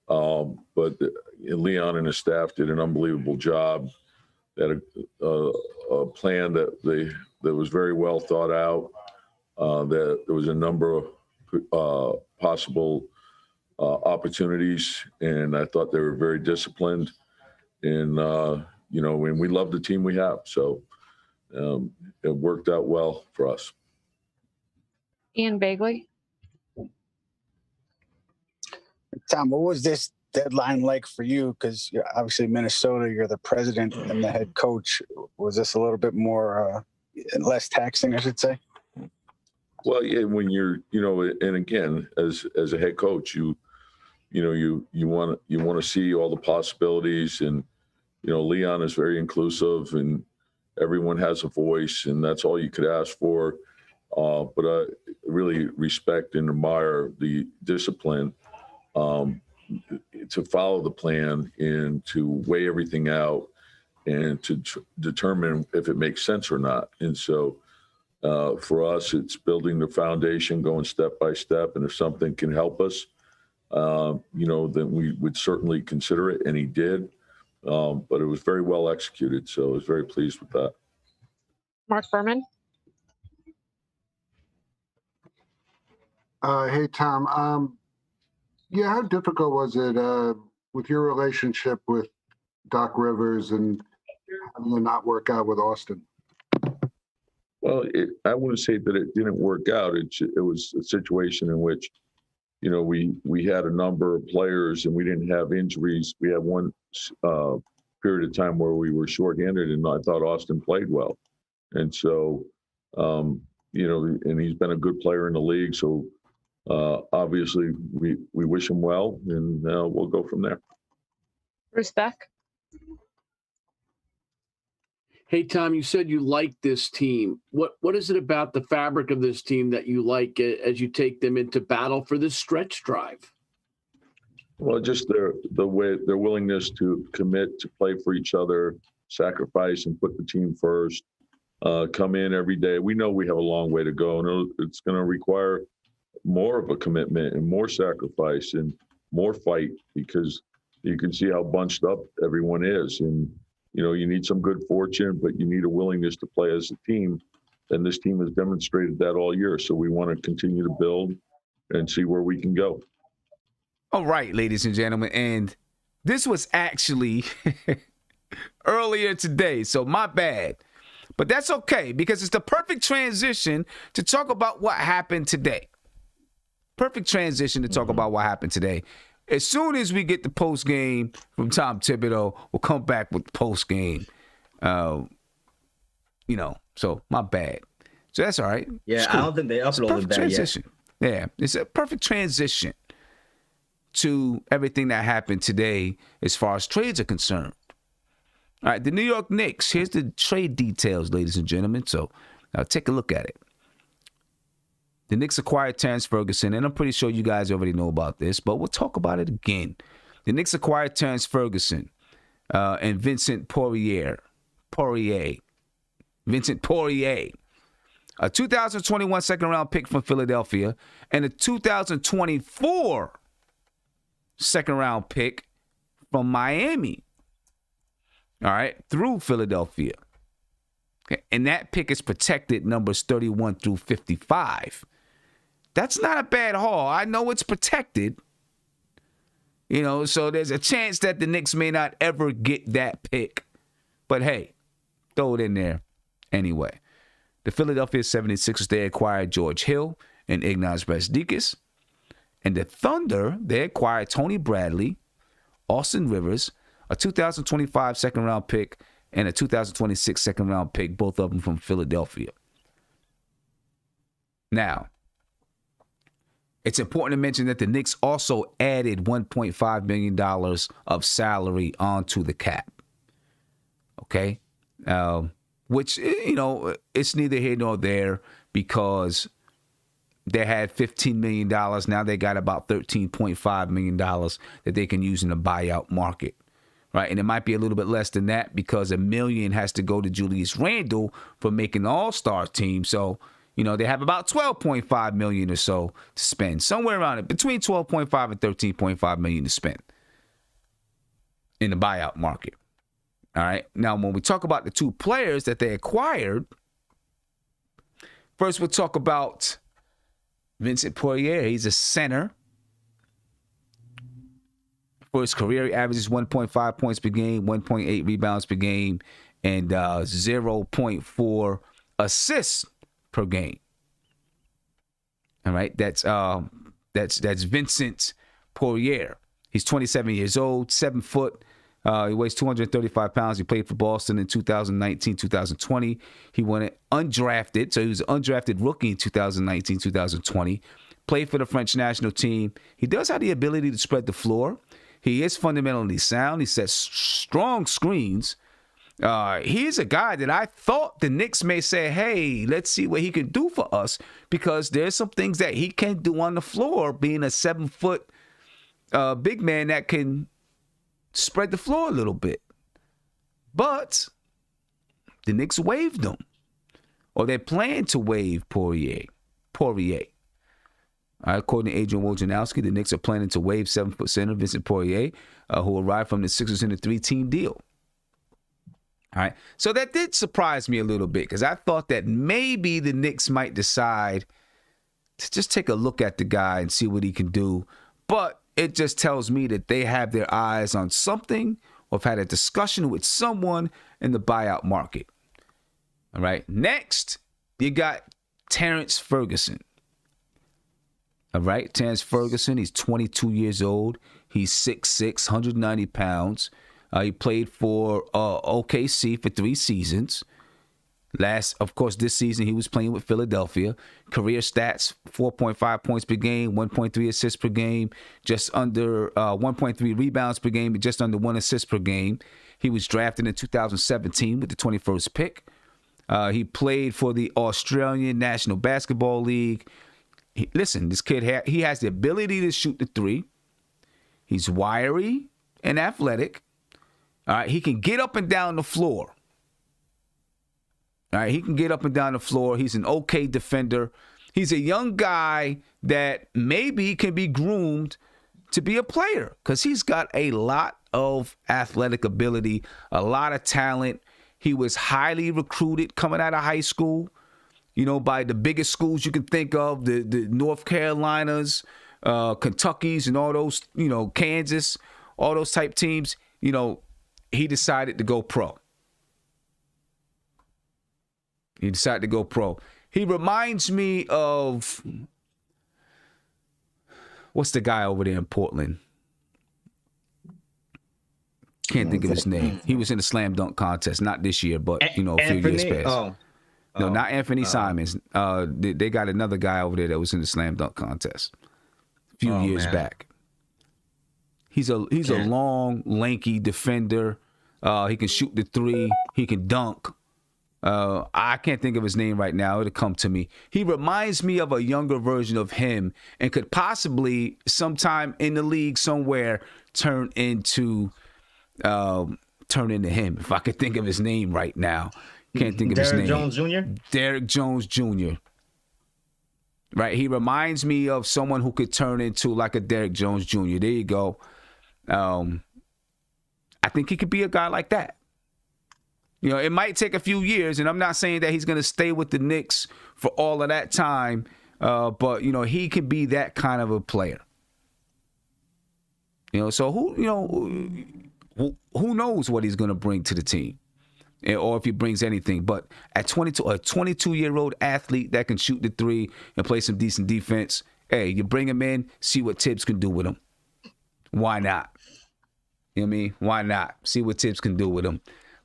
But Leon and his staff did an unbelievable job. They had a plan that was very well thought out. That there was a number of possible opportunities, and I thought they were very disciplined. And and we love the team we have, so it worked out well for us. Ian Bagley. Tom, what was this deadline like for you? Because obviously Minnesota, you're the president and the head coach. Was this a little bit more less taxing, I should say? Well, yeah, when you're, and again, as a head coach, you want to see all the possibilities, and Leon is very inclusive, and everyone has a voice, and that's all you could ask for. But I really respect and admire the discipline to follow the plan and to weigh everything out and to determine if it makes sense or not. And so for us, it's building the foundation, going step by step. And if something can help us, then we would certainly consider it. And he did. But it was very well executed. So I was very pleased with that. Mark Furman. Hey, Tom. How difficult was it with your relationship with Doc Rivers and having it not work out with Austin? Well, I wouldn't say that it didn't work out. It was a situation in which, we had a number of players and we didn't have injuries. We had one period of time where we were shorthanded, and I thought Austin played well. And so, and he's been a good player in the league. So obviously we wish him well, and we'll go from there. Bruce Beck. Hey, Tom, you said you like this team. What is it about the fabric of this team that you like as you take them into battle for this stretch drive? Well, just the way their willingness to commit to play for each other, sacrifice and put the team first, come in every day. We know we have a long way to go, and it's going to require more of a commitment and more sacrifice and more fight, because you can see how bunched up everyone is. And, you need some good fortune, but you need a willingness to play as a team. And this team has demonstrated that all year. So we want to continue to build and see where we can go. All right, ladies and gentlemen. And this was actually earlier today, so my bad. But that's okay, because it's the perfect transition to talk about what happened today. Perfect transition to talk about what happened today. As soon as we get the post game from Tom Thibodeau, we'll come back with the post game. So my bad. So that's all right. Yeah, cool. I don't think they uploaded that transition. yet. Yeah, it's a perfect transition to everything that happened today as far as trades are concerned. All right, the New York Knicks. Here's the trade details, ladies and gentlemen. So now take a look at it. The Knicks acquired Terrence Ferguson, and I'm pretty sure you guys already know about this, but we'll talk about it again. The Knicks acquired Terrence Ferguson and Vincent Poirier. Vincent Poirier. A 2021 second-round pick from Philadelphia and a 2024 second-round pick from Miami. All right, through Philadelphia. Okay, and that pick is protected numbers 31 through 55. That's not a bad haul. I know it's protected. You know, so there's a chance that the Knicks may not ever get that pick. But hey, throw it in there anyway. The Philadelphia 76ers, they acquired George Hill and Ignaz Brazdeikis. And the Thunder, they acquired Tony Bradley, Austin Rivers, a 2025 second-round pick, and a 2026 second-round pick, both of them from Philadelphia. Now, it's important to mention that the Knicks also added $1.5 million of salary onto the cap. Okay? Which, you know, it's neither here nor there because they had $15 million. Now they got about $13.5 million that they can use in the buyout market. Right? And it might be a little bit less than that because $1 million has to go to Julius Randle for making the All-Star team. So, you know, they have about $12.5 million or so to spend. Somewhere around it, between $12.5 and $13.5 million to spend in the buyout market. All right. Now, when we talk about the two players that they acquired, first we'll talk about Vincent Poirier. He's a center. For his career, he averages 1.5 points per game, 1.8 rebounds per game, and 0.4 assists per game. All right, that's Vincent Poirier. He's 27 years old, 7 foot. He weighs 235 pounds. He played for Boston in 2019, 2020. He won it undrafted, so he was an undrafted rookie in 2019, 2020. Played for the French national team. He does have the ability to spread the floor. He is fundamentally sound. He sets strong screens. He is a guy that I thought the Knicks may say, hey, let's see what he can do for us because there's some things that he can do on the floor, being a 7-foot big man that can spread the floor a little bit. But the Knicks waived him, or they plan to waive Poirier. According to Adrian Wojnarowski, the Knicks are planning to waive 7-foot center Vincent Poirier, who arrived from the Sixers in a 3-team deal. All right, so that did surprise me a little bit because I thought that maybe the Knicks might decide to just take a look at the guy and see what he can do. But it just tells me that they have their eyes on something or have had a discussion with someone in the buyout market. All right, next, you got Terrence Ferguson. All right, Terrence Ferguson, he's 22 years old. He's 6'6", 190 pounds. He played for OKC for 3 seasons. Of course, this season he was playing with Philadelphia. Career stats, 4.5 points per game, 1.3 assists per game, just under 1.3 rebounds per game, and just under 1 assist per game. He was drafted in 2017 with the 21st pick. He played for the Australian National Basketball League. Listen, this kid, he has the ability to shoot the 3. He's wiry and athletic. All right, he can get up and down the floor. All right, he can get up and down the floor. He's an okay defender. He's a young guy that maybe can be groomed to be a player because he's got a lot of athletic ability, a lot of talent. He was highly recruited coming out of high school, you know, by the biggest schools you can think of, the North Carolinas, Kentuckys, and all those, you know, Kansas, all those type teams. You know, he decided to go pro. He reminds me of, what's the guy over there in Portland? Can't think of his name. He was in the slam dunk contest, not this year, but, you know, a few years past. No, not Anthony Simons. They got another guy over there that was in the slam dunk contest a few years back. He's a long, lanky defender. He can shoot the 3. He can dunk. I can't think of his name right now. It'll come to me. He reminds me of a younger version of him and could possibly sometime in the league somewhere turn into him. If I could think of his name right now. Can't think of his name. Derrick Jones Jr.? Derrick Jones Jr. Right? He reminds me of someone who could turn into like a Derrick Jones Jr. There you go. I think he could be a guy like that. You know, it might take a few years, and I'm not saying that he's going to stay with the Knicks for all of that time, but, you know, he could be that kind of a player. You know, so who knows what he's going to bring to the team, or if he brings anything. But at 22, a 22-year-old athlete that can shoot the three and play some decent defense, hey, you bring him in, see what Tibbs can do with him. Why not? You know what I mean? Why not? See what Tibbs can do with him.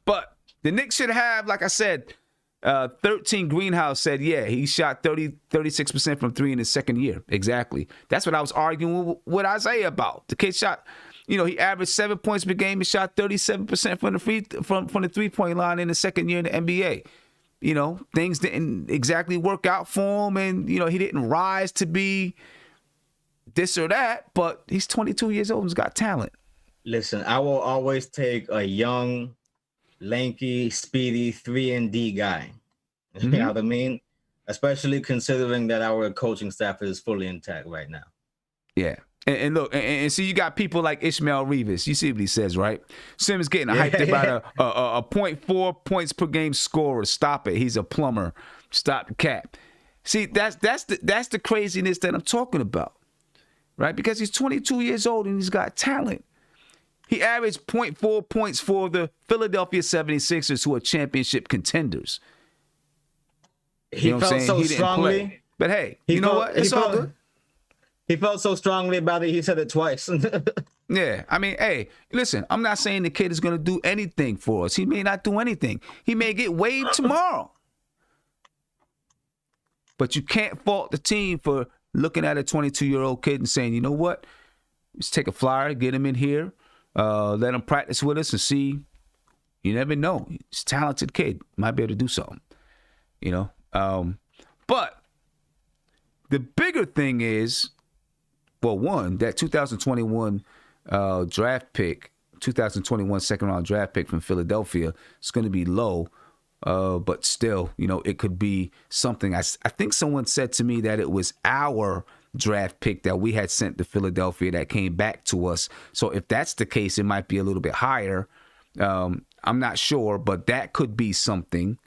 But the Knicks should have, like I said, 13 Greenhouse said, yeah, he shot 36% from three in his second year. Exactly. That's what I was arguing with Isaiah about. The kid shot, you know, he averaged 7 points per game and shot 37% from the three-point line in the second year in the NBA. You know, things didn't exactly work out for him, and, you know, he didn't rise to be this or that, but he's 22 years old and he's got talent. Listen, I will always take a young, lanky, speedy 3-and-D guy. You know what I mean? Especially considering that our coaching staff is fully intact right now. Yeah. And look, and see, you got people like Ishmael Rivas. You see what he says, right? Simmons getting hyped about a 0.4 points per game scorer. Stop it. He's a plumber. Stop the cap. See, that's the craziness that I'm talking about, right? Because he's 22 years old and he's got talent. He averaged 0.4 points for the Philadelphia 76ers, who are championship contenders. He felt so strongly. But hey, you know what? It's all good. He felt so strongly about it, he said it twice. Yeah. I mean, hey, listen, I'm not saying the kid is going to do anything for us. He may not do anything. He may get waived tomorrow. But you can't fault the team for looking at a 22-year-old kid and saying, you know what? Let's take a flyer, get him in here. Let him practice with us and see. You never know. He's a talented kid. Might be able to do something. You know? But the bigger thing is, well, one, that 2021 draft pick, 2021 second-round draft pick from Philadelphia is going to be low. But still, you know, it could be something. I think someone said to me that it was our draft pick that we had sent to Philadelphia that came back to us. So if that's the case, it might be a little bit higher. I'm not sure, but that could be something.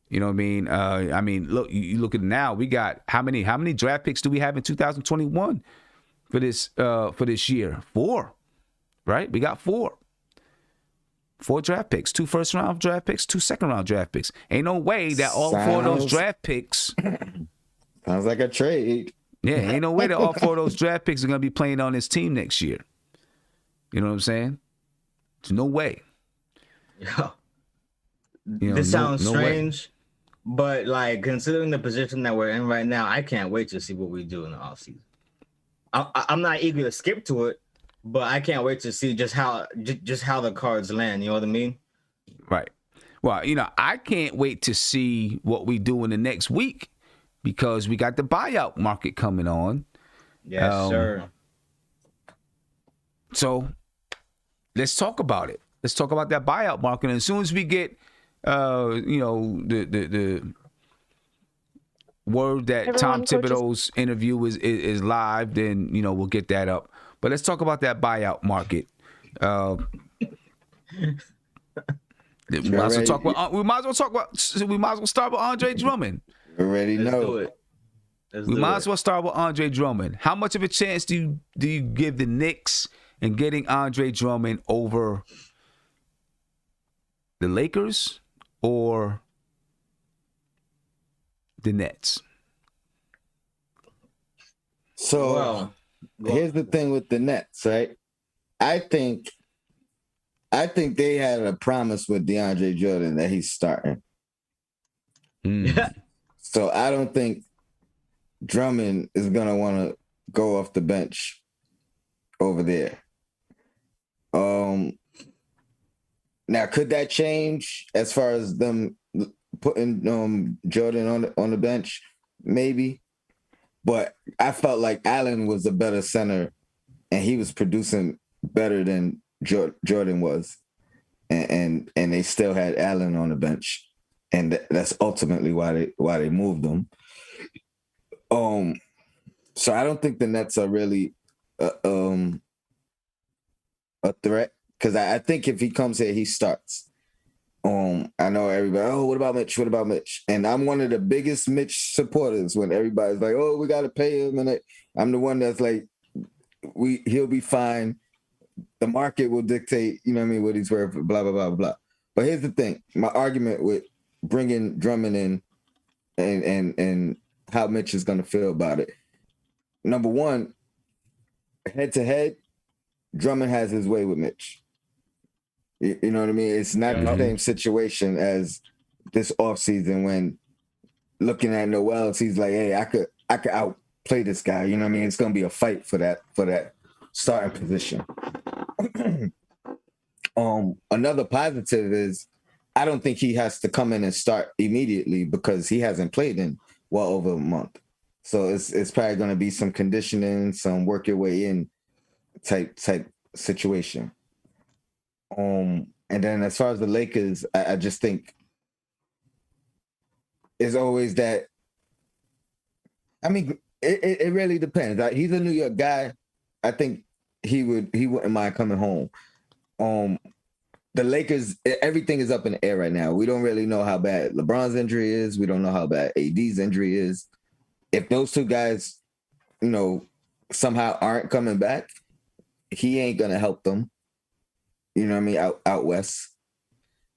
You know what I mean? Look, you look at it now. We got how many draft picks do we have in 2021 for this year? 4, right? We got 4 draft picks, 2 first-round draft picks, 2 second-round draft picks. Ain't no way that all 4 of those draft picks. Sounds like a trade. Yeah, ain't no way that all 4 of those draft picks are going to be playing on this team next year. You know what I'm saying? There's no way. Yeah. You know, this sounds no strange, but like considering the position that we're in right now, I can't wait to see what we do in the offseason. I'm not eager to skip to it, but I can't wait to see just how the cards land. You know what I mean? Right. Well, you know, I can't wait to see what we do in the next week because we got the buyout market coming on. Yes, sir. So let's talk about it. Let's talk about that buyout market. And as soon as we get, you know, the word that Tom Thibodeau's interview is live, then, you know, we'll get that up. But let's talk about that buyout market. We might as well start with Andre Drummond. We already know. We might as well start with Andre Drummond. How much of a chance do you give the Knicks in getting Andre Drummond over the Lakers or the Nets? So here's the thing with the Nets, right? I think they had a promise with DeAndre Jordan that he's starting. So I don't think Drummond is gonna want to go off the bench over there. Now, could that change as far as them putting Jordan on the bench? Maybe. But I felt like Allen was a better center, and he was producing better than Jordan was. And they still had Allen on the bench. And that's ultimately why they moved him. So I don't think the Nets are really a threat, because I think if he comes here, he starts. I know everybody, oh, what about Mitch? What about Mitch? And I'm one of the biggest Mitch supporters when everybody's like, oh, we got to pay him. And I'm the one that's like, he'll be fine. The market will dictate, you know what I mean, what he's worth, blah, blah, blah, blah. But here's the thing. My argument with bringing Drummond in and how Mitch is going to feel about it. Number one, head-to-head, Drummond has his way with Mitch. You know what I mean? It's not the same situation as this offseason when looking at Noel, he's like, hey, I could outplay this guy. You know what I mean? It's going to be a fight for that starting position. Another positive is I don't think he has to come in and start immediately because he hasn't played in well over a month. So it's probably going to be some conditioning, some work your way in type situation. And then as far as the Lakers, I just think it's always that. I mean, it really depends. He's a New York guy. I think he wouldn't mind coming home. The Lakers, everything is up in the air right now. We don't really know how bad LeBron's injury is. We don't know how bad AD's injury is. If those two guys, somehow aren't coming back, he ain't gonna help them. You know what I mean? Out west.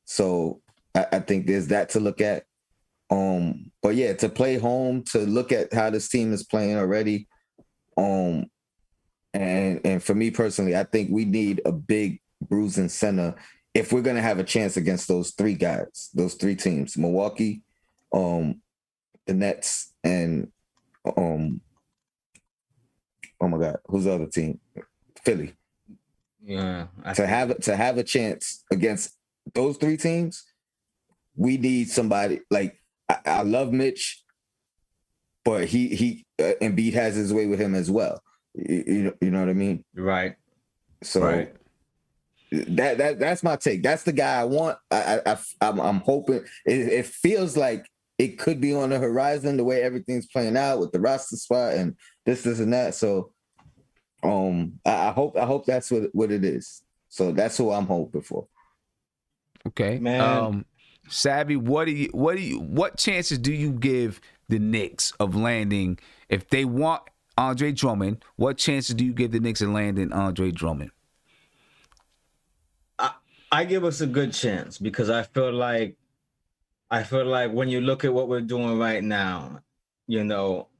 So I think there's that to look at. But yeah, to play home, to look at how this team is playing already. And for me personally, I think we need a big bruising center if we're gonna have a chance against those three guys, those three teams: Milwaukee, the Nets, and oh my God, who's the other team? Philly. Yeah. To have a chance against those three teams, we need somebody like I love Mitch, but he Embiid has his way with him as well. You know what I mean? Right. So right. That's my take. That's the guy I want. I'm hoping. It feels like it could be on the horizon the way everything's playing out with the roster spot and this and that. So I hope that's what it is. So that's who I'm hoping for. Okay, man. Savvy, what chances do you give the Knicks of landing if they want Andre Drummond? What chances do you give the Knicks of landing Andre Drummond? I give us a good chance because I feel like when you look at what we're doing right now,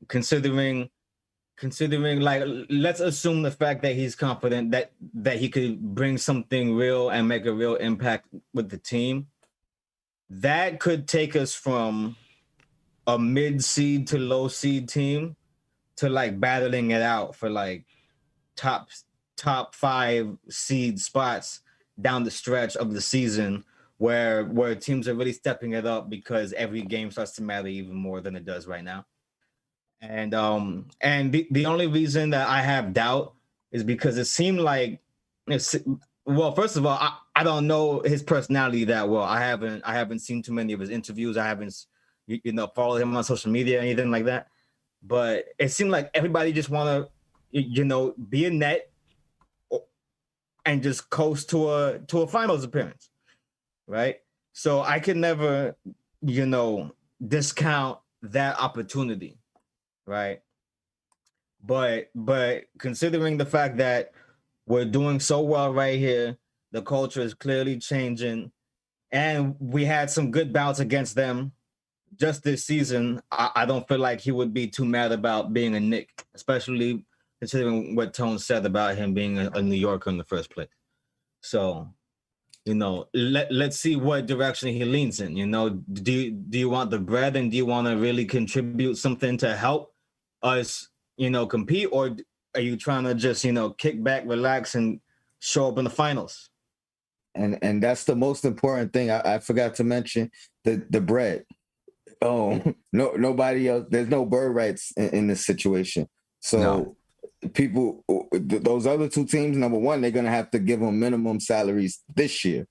considering like, let's assume the fact that he's confident that he could bring something real and make a real impact with the team, that could take us from a mid-seed to low-seed team to like battling it out for like top 5 seed spots down the stretch of the season where teams are really stepping it up because every game starts to matter even more than it does right now. And the only reason that I have doubt is because it seemed like first of all, I don't know his personality that well. I haven't seen too many of his interviews. I haven't followed him on social media or anything like that. But it seemed like everybody just want to be a net and just coast to a finals appearance, right? So I could never, discount that opportunity, right? But considering the fact that we're doing so well right here, the culture is clearly changing, and we had some good bouts against them just this season, I don't feel like he would be too mad about being a Knick, especially considering what Tone said about him being a New Yorker in the first place. So, let's see what direction he leans in. Do you want the bread and do you want to really contribute something to help us, compete, or are you trying to just, kick back, relax, and show up in the finals? And that's the most important thing. I forgot to mention the bread. Oh, nobody else. There's no bird rights in this situation. So people, those other two teams, number one, they're gonna have to give him minimum salaries this year.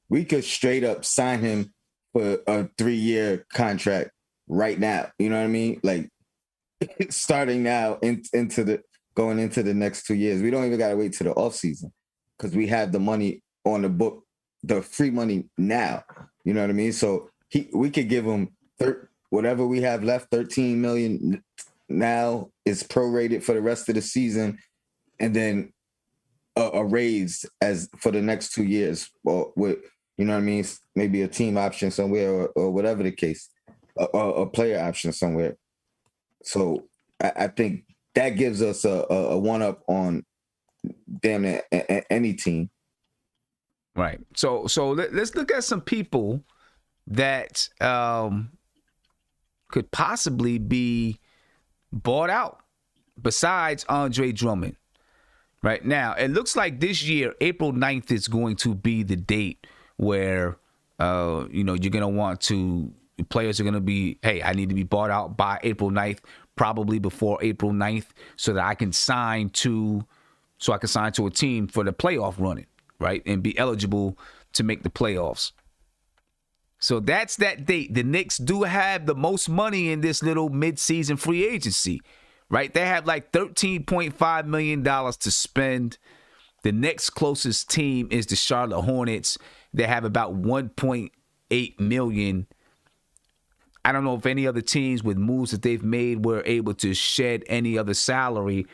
We could straight up sign him for a 3-year contract right now. You know what I mean? Like starting now going into the next 2 years. We don't even gotta wait to the offseason because we have the money on the book, the free money now. You know what I mean? So we could give him whatever we have left, $13 million now is prorated for the rest of the season, and then a raise as for the next 2 years, or with, you know what I mean, maybe a team option somewhere, or whatever the case, a player option somewhere. So I think that gives us a one-up on damn near any team. Right. So let's look at some people that could possibly be bought out besides Andre Drummond. Right now, it looks like this year, April 9th is going to be the date where, you're going to want to, players are going to be, hey, I need to be bought out by April 9th, probably before April 9th, so that I can sign to a team for the playoff running, right, and be eligible to make the playoffs. So that's that date. The Knicks do have the most money in this little mid-season free agency, right? They have like $13.5 million to spend. The next closest team is the Charlotte Hornets. They have about $1.8 million. I don't know if any other teams with moves that they've made were able to shed any other salary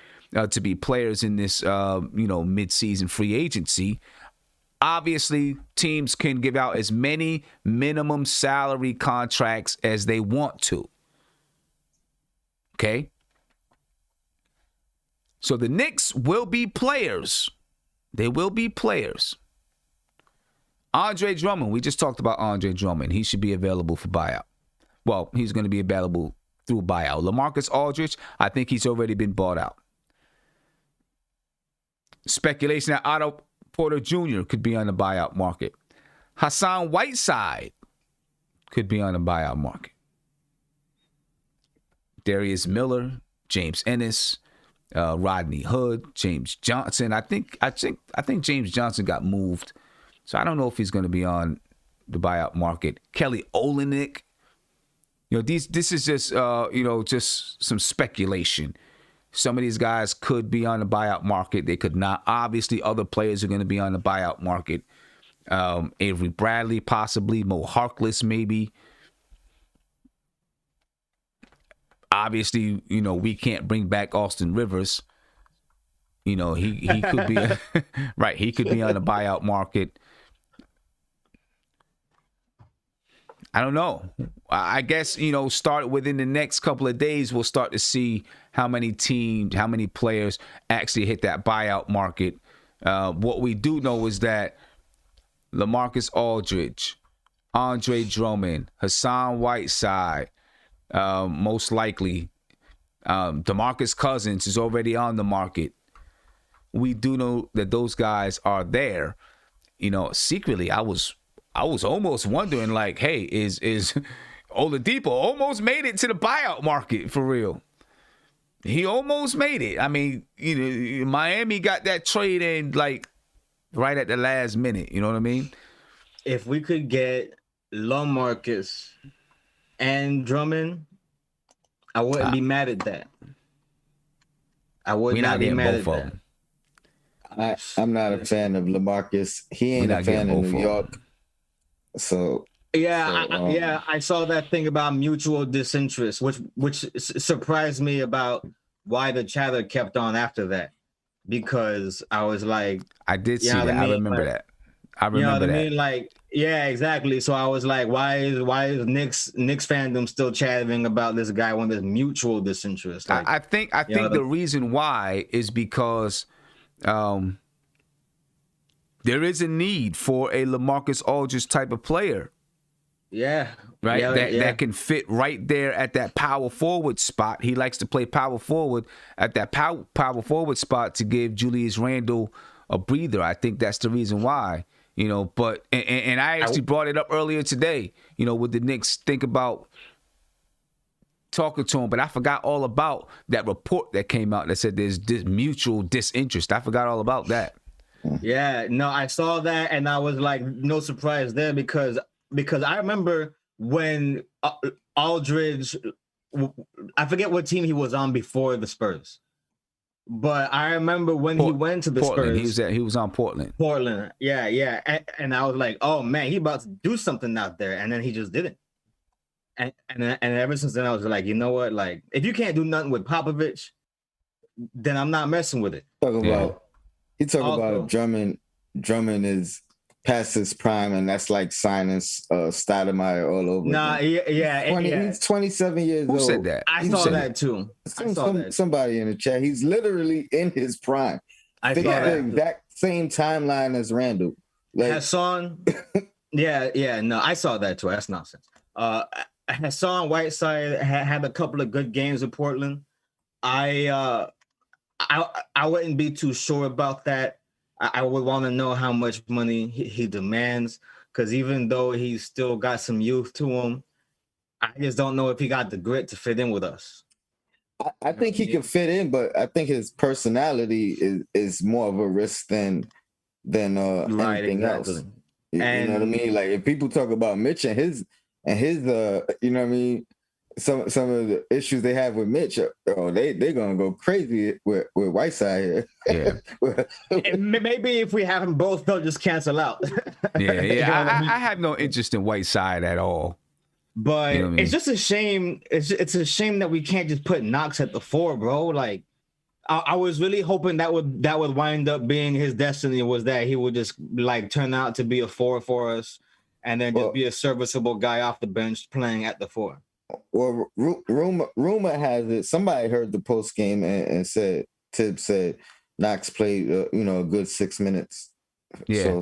to be players in this, mid-season free agency. Obviously, teams can give out as many minimum salary contracts as they want to. Okay? So the Knicks will be players. They will be players. Andre Drummond, we just talked about Andre Drummond. He should be available for buyout. Well, he's going to be available through buyout. LaMarcus Aldridge, I think he's already been bought out. Speculation that Otto Porter Jr. could be on the buyout market. Hassan Whiteside could be on the buyout market. Darius Miller, James Ennis, Rodney Hood, James Johnson. I think James Johnson got moved, so I don't know if he's going to be on the buyout market. Kelly Olynyk. This is just just some speculation. Some of these guys could be on the buyout market. They could not. Obviously, other players are going to be on the buyout market. Avery Bradley, possibly. Mo Harkless, maybe. Obviously, we can't bring back Austin Rivers. He could be right. He could be on the buyout market. I don't know. I guess, start within the next couple of days, we'll start to see how many teams, how many players actually hit that buyout market. What we do know is that LaMarcus Aldridge, Andre Drummond, Hassan Whiteside, most likely, DeMarcus Cousins is already on the market. We do know that those guys are there. Secretly, I was almost wondering, like, hey, is Oladipo almost made it to the buyout market for real? He almost made it. I mean, Miami got that trade in like right at the last minute. You know what I mean? If we could get LaMarcus and Drummond, I wouldn't be mad at that. I would not be mad at that. I'm not a fan of LaMarcus. He ain't a fan of New York. So I saw that thing about mutual disinterest, which surprised me about why the chatter kept on after that, because I was like, I did see that. I remember that. I remember that. Like, yeah, exactly. So I was like, why is Knicks fandom still chattering about this guy when there's mutual disinterest? Like, I think the reason why is because there is a need for a LaMarcus Aldridge type of player. Yeah. Right? That can fit right there at that power forward spot. He likes to play power forward at that power forward spot to give Julius Randle a breather. I think that's the reason why. You know, but and I actually brought it up earlier today. You know, with the Knicks think about talking to him, but I forgot all about that report that came out that said there's this mutual disinterest. I forgot all about that. Yeah, no, I saw that and I was like, no surprise there because I remember when Aldridge, I forget what team he was on before the Spurs, but I remember when he went to the Portland. Spurs. He was on Portland. Portland, yeah, and I was like, oh man, he about to do something out there, and then he just didn't. And ever since then, I was like, you know what? Like, if you can't do nothing with Popovich, then I'm not messing with it. He talk about Drummond is past his prime, and that's like signing Stoudemire all over. Nah, again. He's 27 years old. Who said that? I saw that too. Somebody in the chat. He's literally in his prime. I they saw got that the exact same timeline as Randall. Like, Hassan, no, I saw that too. That's nonsense. Hassan Whiteside had a couple of good games in Portland. I wouldn't be too sure about that. I would want to know how much money he demands, because even though he's still got some youth to him, I just don't know if he got the grit to fit in with us. I think he can fit in, but I think his personality is more of a risk than anything else. You know what I mean? Like, if people talk about Mitch and his you know what I mean, some of the issues they have with Mitch, they're gonna go crazy with Whiteside here. Yeah. Maybe if we have them both, they'll just cancel out. I have no interest in Whiteside at all. But it's just a shame. It's a shame that we can't just put Knox at the 4, bro. Like, I was really hoping that would wind up being his destiny, was that he would just like turn out to be a 4 for us, and then just be a serviceable guy off the bench playing at the 4. Well, rumor has it, somebody heard the post game and said Tibbs said Knox played a good 6 minutes. Yeah.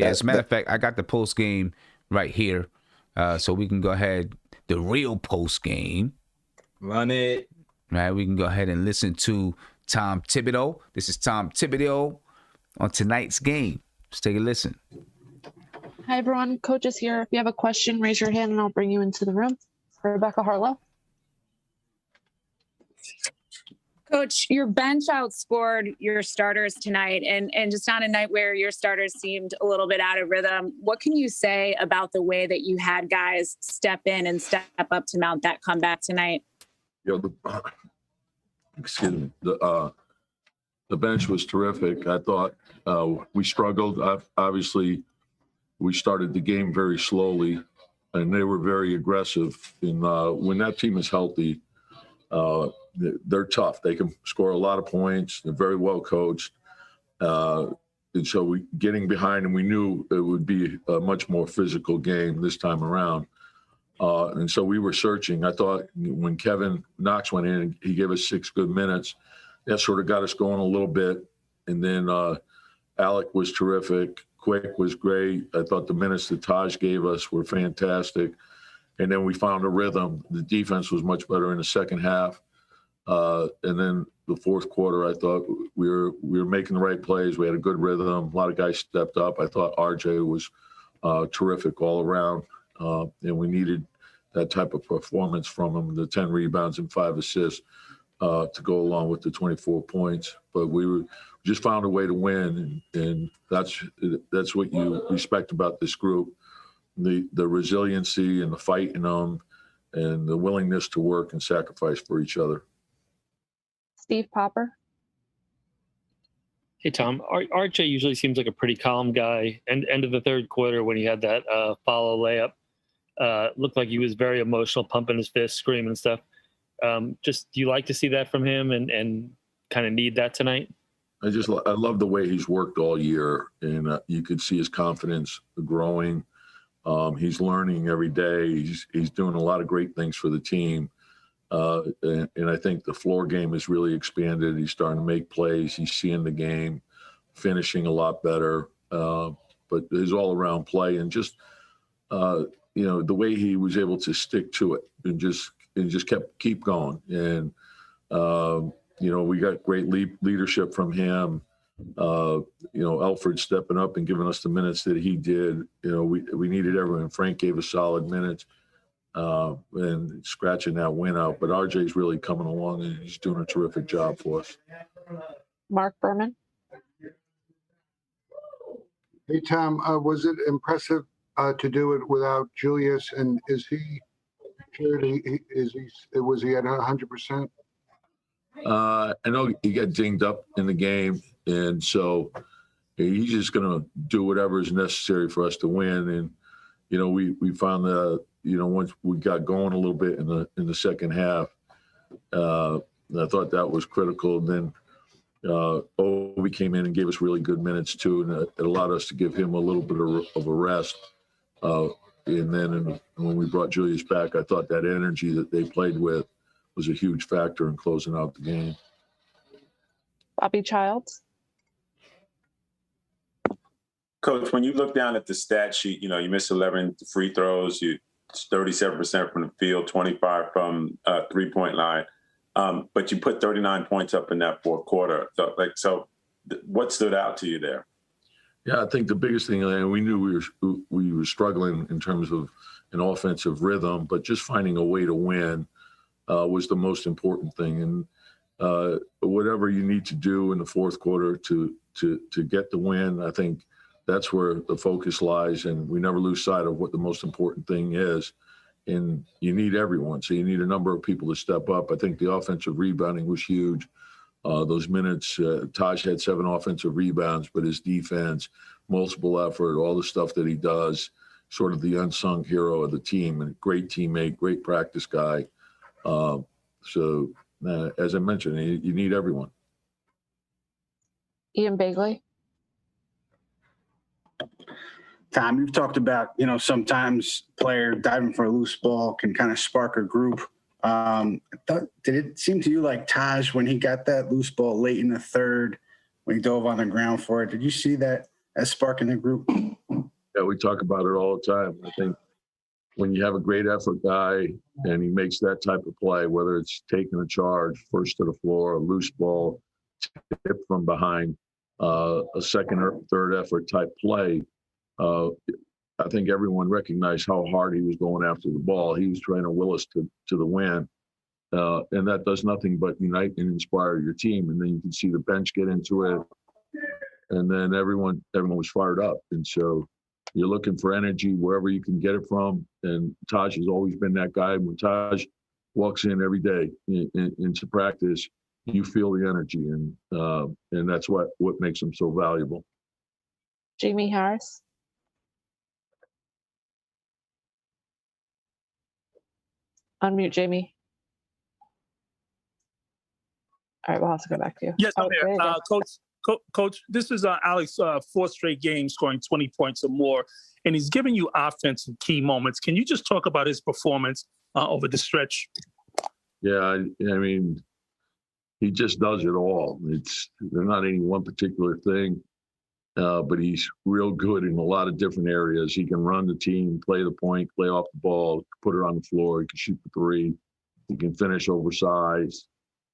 As a matter of fact, I got the post game right here, so we can go ahead. The real post game. Run it. Right, we can go ahead and listen to Tom Thibodeau. This is Tom Thibodeau on tonight's game. Let's take a listen. Hi, everyone. Coach is here. If you have a question, raise your hand and I'll bring you into the room. Rebecca Harlow. Coach, your bench outscored your starters tonight, and just on a night where your starters seemed a little bit out of rhythm. What can you say about the way that you had guys step in and step up to mount that comeback tonight? Excuse me. The bench was terrific. I thought we struggled. Obviously, we started the game very slowly, and they were very aggressive. And when that team is healthy, they're tough. They can score a lot of points. They're very well coached. And so we getting behind, and we knew it would be a much more physical game this time around. And so we were searching. I thought when Kevin Knox went in, he gave us 6 good minutes. That sort of got us going a little bit. And then Alec was terrific. Quick was great. I thought the minutes that Taj gave us were fantastic. And then we found a rhythm. The defense was much better in the second half. And then the fourth quarter, I thought we were making the right plays. We had a good rhythm. A lot of guys stepped up. I thought RJ was terrific all around. And we needed that type of performance from him, the 10 rebounds and 5 assists to go along with the 24 points. But we just found a way to win, and that's what you respect about this group, the resiliency and the fight in them and the willingness to work and sacrifice for each other. Steve Popper. Hey, Tom. RJ usually seems like a pretty calm guy. And end of the third quarter when he had that follow layup, looked like he was very emotional, pumping his fist, screaming and stuff. Just do you like to see that from him and kind of need that tonight? I love the way he's worked all year, and you could see his confidence growing. He's learning every day. He's doing a lot of great things for the team. And I think the floor game has really expanded. He's starting to make plays. He's seeing the game, finishing a lot better. But his all-around play and just, the way he was able to stick to it and just keep going. And, we got great leadership from him. Elford stepping up and giving us the minutes that he did. We needed everyone. Frank gave us solid minutes and scratching that win out. But RJ's really coming along and he's doing a terrific job for us. Mark Berman. Hey, Tom, was it impressive to do it without Julius? And is he sure? Was he at 100%? I know he got dinged up in the game, and so he's just going to do whatever is necessary for us to win. And we found that once we got going a little bit in the second half, I thought that was critical. And then Obi came in and gave us really good minutes too, and it allowed us to give him a little bit of a rest. And then when we brought Julius back, I thought that energy that they played with was a huge factor in closing out the game. Bobby Childs. Coach, when you look down at the stat sheet, you missed 11 free throws, you 37% from the field, 25 from 3-point line, but you put 39 points up in that fourth quarter. So what stood out to you there? Yeah, I think the biggest thing, and we knew we were struggling in terms of an offensive rhythm, but just finding a way to win was the most important thing. And whatever you need to do in the fourth quarter to get the win, I think that's where the focus lies. And we never lose sight of what the most important thing is. And you need everyone. So you need a number of people to step up. I think the offensive rebounding was huge. Those minutes, Taj had 7 offensive rebounds, but his defense, multiple effort, all the stuff that he does, sort of the unsung hero of the team, and great teammate, great practice guy. So as I mentioned, you need everyone. Ian Begley. Tom, you've talked about, sometimes player diving for a loose ball can kind of spark a group. Did it seem to you like Taj, when he got that loose ball late in the third, when he dove on the ground for it, did you see that as sparking the group? Yeah, we talk about it all the time. I think when you have a great effort guy and he makes that type of play, whether it's taking a charge, first to the floor, a loose ball, tip from behind, a second or third effort type play, I think everyone recognized how hard he was going after the ball. He was trying to will us to the win. And that does nothing but unite and inspire your team. And then you can see the bench get into it. And then everyone was fired up. And so you're looking for energy wherever you can get it from. And Taj has always been that guy. When Taj walks in every day into practice, you feel the energy. And that's what makes him so valuable. Jamie Harris. Unmute, Jamie. All right, we'll have to go back to you. Yes, I'm there here. you go. Coach, this is Alex, 4th straight game scoring 20 points or more, and he's giving you offense in key moments. Can you just talk about his performance over the stretch? Yeah, I mean, he just does it all. They're not any one particular thing, but he's real good in a lot of different areas. He can run the team, play the point, play off the ball, put it on the floor. He can shoot the three. He can finish oversized.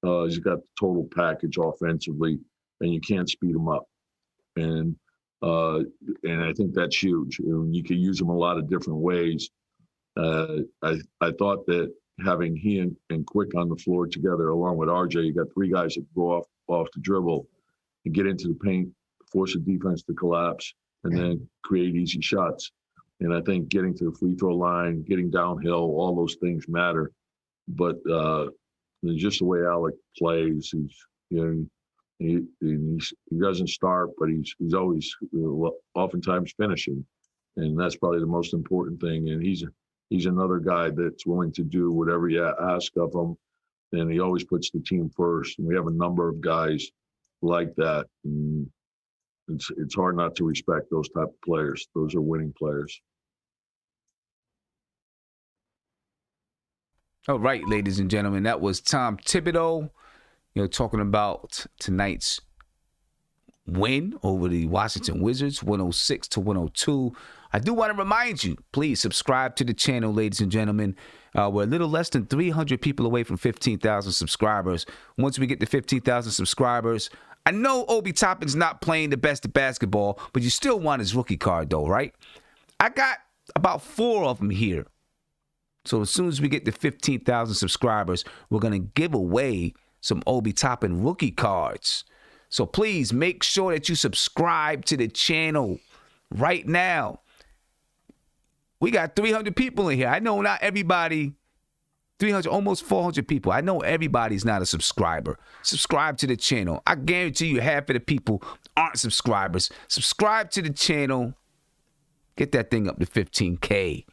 He's got the total package offensively, and you can't speed him up. And I think that's huge. You can use him a lot of different ways. I thought that having he and Quick on the floor together, along with RJ, you got 3 guys that go off the dribble and get into the paint, force the defense to collapse, and then create easy shots. And I think getting to the free throw line, getting downhill, all those things matter. But just the way Alec plays, he doesn't start, but he's always oftentimes finishing, and that's probably the most important thing. And he's another guy that's willing to do whatever you ask of him, and he always puts the team first. And we have a number of guys like that. And it's hard not to respect those type of players. Those are winning players. All right, ladies and gentlemen, that was Tom Thibodeau, talking about tonight's win over the Washington Wizards, 106-102. I do want to remind you, please subscribe to the channel, ladies and gentlemen. We're a little less than 300 people away from 15,000 subscribers. Once we get to 15,000 subscribers, I know Obi Toppin's not playing the best of basketball, but you still want his rookie card, though, right? I got about 4 of them here. So as soon as we get to 15,000 subscribers, we're going to give away some Obi Toppin rookie cards. So please make sure that you subscribe to the channel right now. We got 300 people in here. I know not everybody, 300, almost 400 people. I know everybody's not a subscriber. Subscribe to the channel. I guarantee you half of the people aren't subscribers. Subscribe to the channel. Get that thing up to 15K.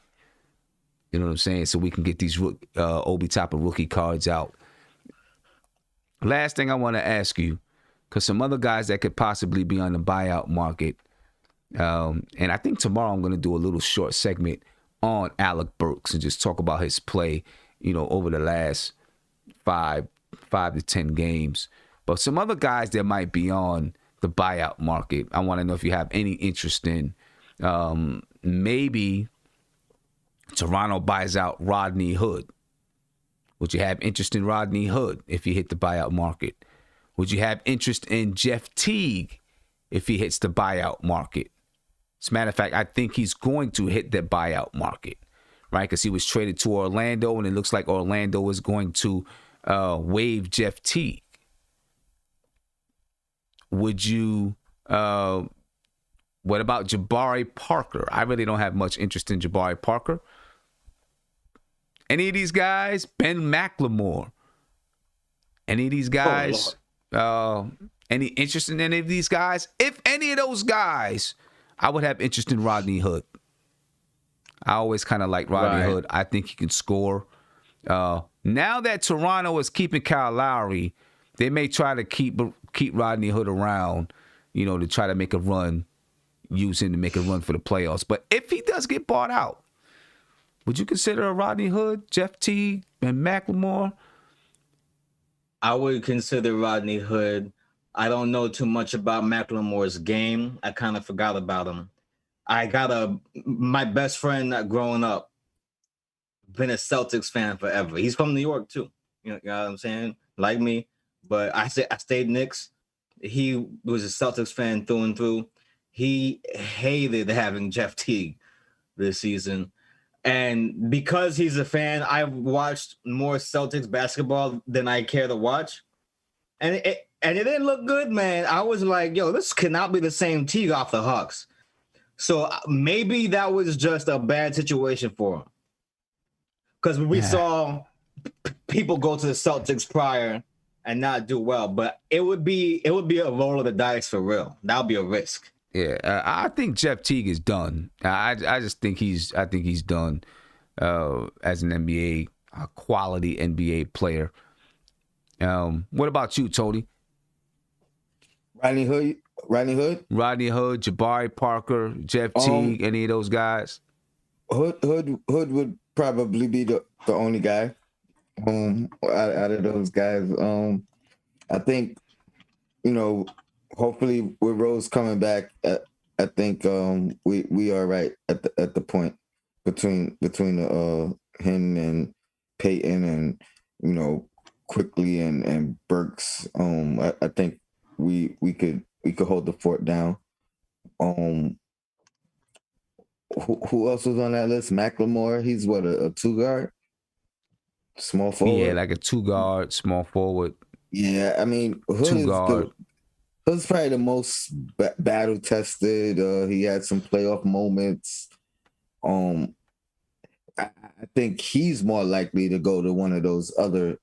You know what I'm saying? So we can get these Obi Toppin rookie cards out. Last thing I want to ask you, because some other guys that could possibly be on the buyout market, and I think tomorrow I'm going to do a little short segment on Alec Burks and just talk about his play, over the last 5 to 10 games. But some other guys that might be on the buyout market, I want to know if you have any interest in. Maybe Toronto buys out Rodney Hood. Would you have interest in Rodney Hood if he hit the buyout market? Would you have interest in Jeff Teague if he hits the buyout market? As a matter of fact, I think he's going to hit the buyout market, right? Because he was traded to Orlando, and it looks like Orlando is going to waive Jeff Teague. Would you... what about Jabari Parker? I really don't have much interest in Jabari Parker. Any of these guys? Ben McLemore. Any of these guys? Any interest in any of these guys? If any of those guys, I would have interest in Rodney Hood. I always kind of like Rodney Hood. I think he can score. Now that Toronto is keeping Kyle Lowry, they may try to keep Rodney Hood around, to try to make a run, use him to make a run for the playoffs. But if he does get bought out, would you consider a Rodney Hood, Jeff Teague, and McLemore? I would consider Rodney Hood. I don't know too much about McLemore's game. I kind of forgot about him. I got my best friend growing up, been a Celtics fan forever. He's from New York too. You know what I'm saying? Like me. But I stayed Knicks. He was a Celtics fan through and through. He hated having Jeff Teague this season. And because he's a fan, I've watched more Celtics basketball than I care to watch. And it didn't look good, man. I was like, yo, this cannot be the same Teague off the Hawks. So maybe that was just a bad situation for him. Because we saw people go to the Celtics prior and not do well. But it would be a roll of the dice for real. That would be a risk. Yeah, I think Jeff Teague is done. I just think he's done as an NBA, a quality NBA player. What about you, Tony? Rodney Hood, Jabari Parker, Jeff Teague, any of those guys? Hood would probably be the only guy out of those guys. I think, hopefully with Rose coming back, I think we are right at the point between him and Peyton and Quickly and Burks. I think we could hold the fort down. Who else was on that list? McLemore. He's what, a 2-guard, small forward. Yeah, like a 2-guard, small forward. Yeah, I mean, Hood's probably the most battle tested. He had some playoff moments. I think he's more likely to go to one of those other,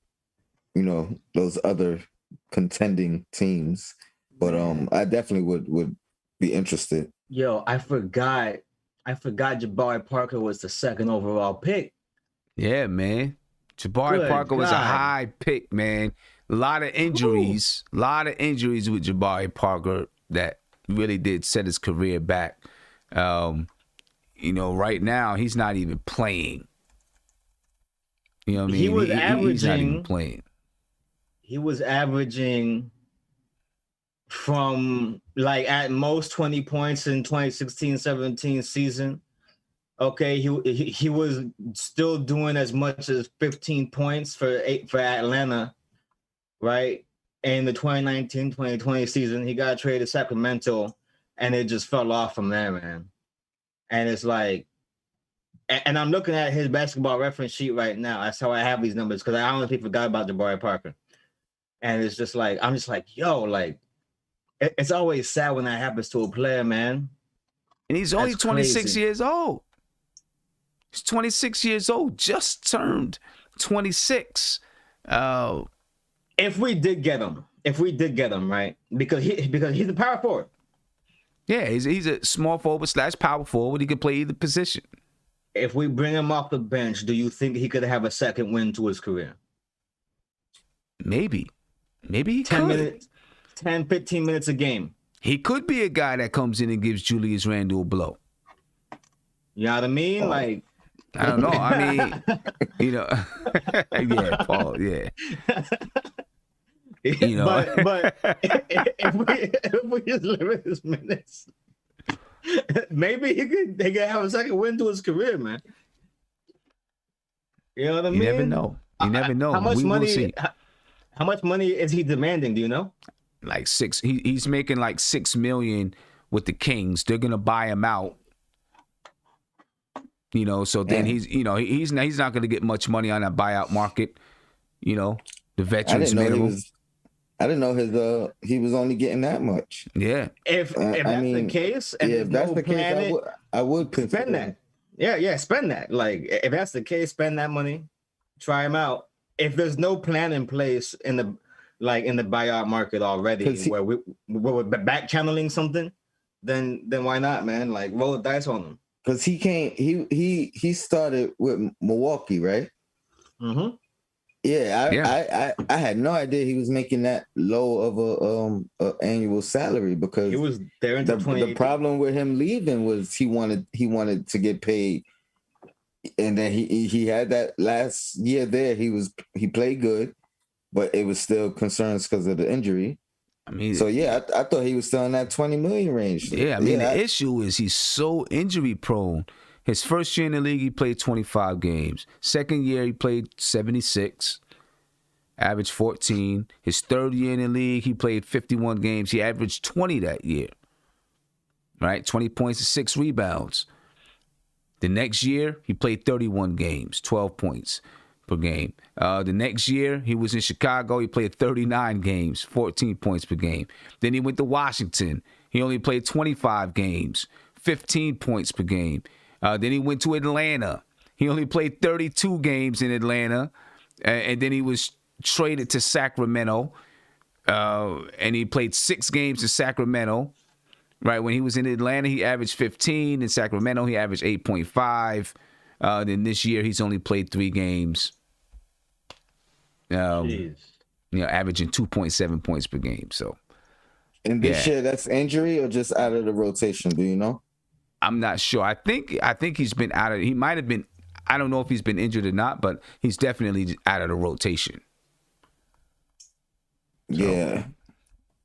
those other contending teams. But I definitely would be interested. Yo, I forgot Jabari Parker was the 2nd overall pick. Yeah, man. Jabari Parker was a high pick, man. A lot of injuries with Jabari Parker that really did set his career back. Right now he's not even playing. You know what I mean? He's not even playing. He was averaging from at most 20 points in 2016-17 season. Okay, he was still doing as much as 15 points for Atlanta. Right, in the 2019-2020 season. He got traded to Sacramento, and it just fell off from there, man. And it's like, and I'm looking at his basketball reference sheet right now. That's how I have these numbers, because I honestly forgot about Jabari Parker. And it's just like, I'm just like, yo, like, it's always sad when that happens to a player, man. And he's only 26 years old. He's 26 years old, just turned 26. If we did get him, right? Because he's a power forward. Yeah, he's a small forward / power forward. He could play either position. If we bring him off the bench, do you think he could have a second win to his career? Maybe he 10 could. minutes, 10, 15 minutes a game. He could be a guy that comes in and gives Julius Randle a blow. You know what I mean? Like, I don't know. I mean, you know, yeah, Paul, yeah. You know, but if we just limit his minutes, maybe he could have a second win to his career, man. You know what I mean? You never know. You never know. How much money? Will see. How much money is he demanding? Do you know? Like six. He's making like $6 million with the Kings. They're gonna buy him out. You know, so then he's not gonna get much money on that buyout market. You know, the veterans minimum. I didn't know he was only getting that much. Yeah. If that's the case, and if that's the case, I would spend that. Yeah, spend that. Like, if that's the case, spend that money, try him out. If there's no plan in place in the buyout market already, where we're back channeling something, then why not, man? Like, roll the dice on him. Because he started with Milwaukee, right? Mm-hmm. Yeah, I had no idea he was making that low of a annual salary, because he was there until the problem with him leaving was he wanted to get paid, and then he had that last year there. He played good, but it was still concerns because of the injury. I mean, so yeah, I thought he was still in that 20 million range. Yeah, I mean, the issue is he's so injury prone. His first year in the league, he played 25 games. Second year, he played 76, averaged 14. His third year in the league, he played 51 games. He averaged 20 that year, right? 20 points and 6 rebounds. The next year, he played 31 games, 12 points per game. The next year, he was in Chicago. He played 39 games, 14 points per game. Then he went to Washington. He only played 25 games, 15 points per game. Then he went to Atlanta. He only played 32 games in Atlanta. And then he was traded to Sacramento. And he played 6 games in Sacramento. Right, when he was in Atlanta, he averaged 15. In Sacramento, he averaged 8.5. Then this year, he's only played 3 games. Averaging 2.7 points per game. So, and this year, that's injury or just out of the rotation? Do you know? I'm not sure. I think he's been out of. He might have been. I don't know if he's been injured or not, but he's definitely out of the rotation. So, yeah.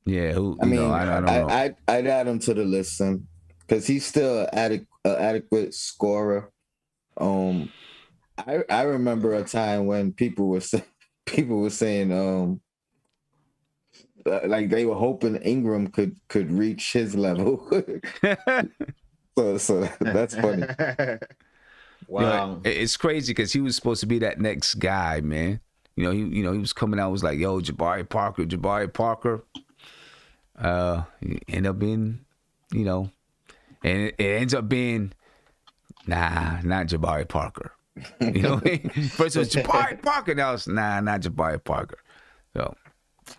Yeah. I don't know. I'd add him to the list, because he's still an adequate scorer. I remember a time when people were saying like they were hoping Ingram could reach his level. So that's funny. Wow, it's crazy because he was supposed to be that next guy, man. He was coming out, was like, "Yo, Jabari Parker." He ended up being, and it ends up being, nah, not Jabari Parker. You know what I mean? First it was Jabari Parker, now it's not Jabari Parker. So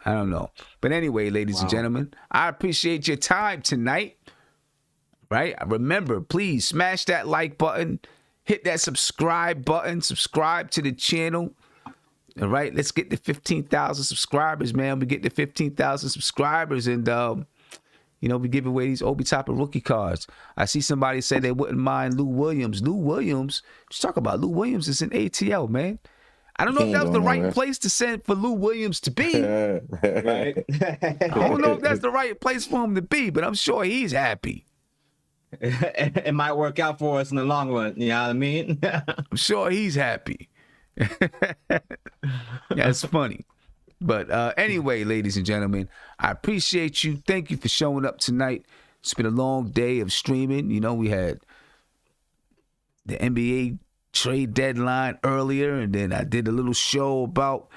I don't know, but anyway, ladies and gentlemen, I appreciate your time tonight. Right? Remember, please smash that like button, hit that subscribe button, subscribe to the channel. All right, let's get to 15,000 subscribers, man. We get to 15,000 subscribers, and we give away these Obi Toppin rookie cards. I see somebody say they wouldn't mind Lou Williams. Let's talk about Lou Williams is in ATL, man. I don't know if that was the right place to send for Lou Williams to be. Right? I don't know if that's the right place for him to be, but I'm sure he's happy. It might work out for us in the long run. You know what I mean? I'm sure he's happy. That's funny. But anyway, ladies and gentlemen, I appreciate you. Thank you for showing up tonight. It's been a long day of streaming. You know, we had the NBA trade deadline earlier, and then I did a little show about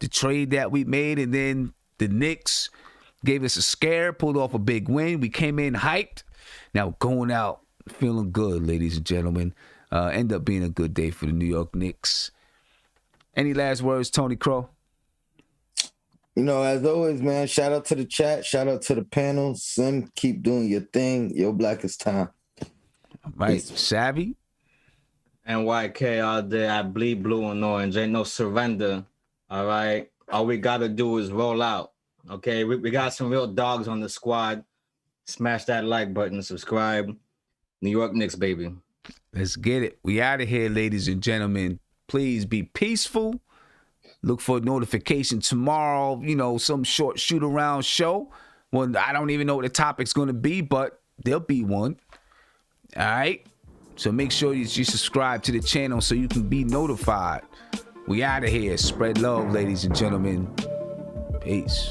the trade that we made, and then the Knicks gave us a scare, pulled off a big win. We came in hyped. Now going out feeling good, ladies and gentlemen. End up being a good day for the New York Knicks. Any last words, Tony Crow? You know, as always, man, shout out to the chat. Shout out to the panel. Son, keep doing your thing. Your blackest time. All right, Savvy? NYK all day. I bleed blue and orange. Ain't no surrender. All right. All we got to do is roll out. Okay. We got some real dogs on the squad. Smash that like button. Subscribe. New York Knicks, baby. Let's get it. We out of here, ladies and gentlemen. Please be peaceful. Look for a notification tomorrow, you know, some short shoot-around show. Well, I don't even know what the topic's going to be, but there'll be one. All right? So make sure you subscribe to the channel so you can be notified. We out of here. Spread love, ladies and gentlemen. Peace.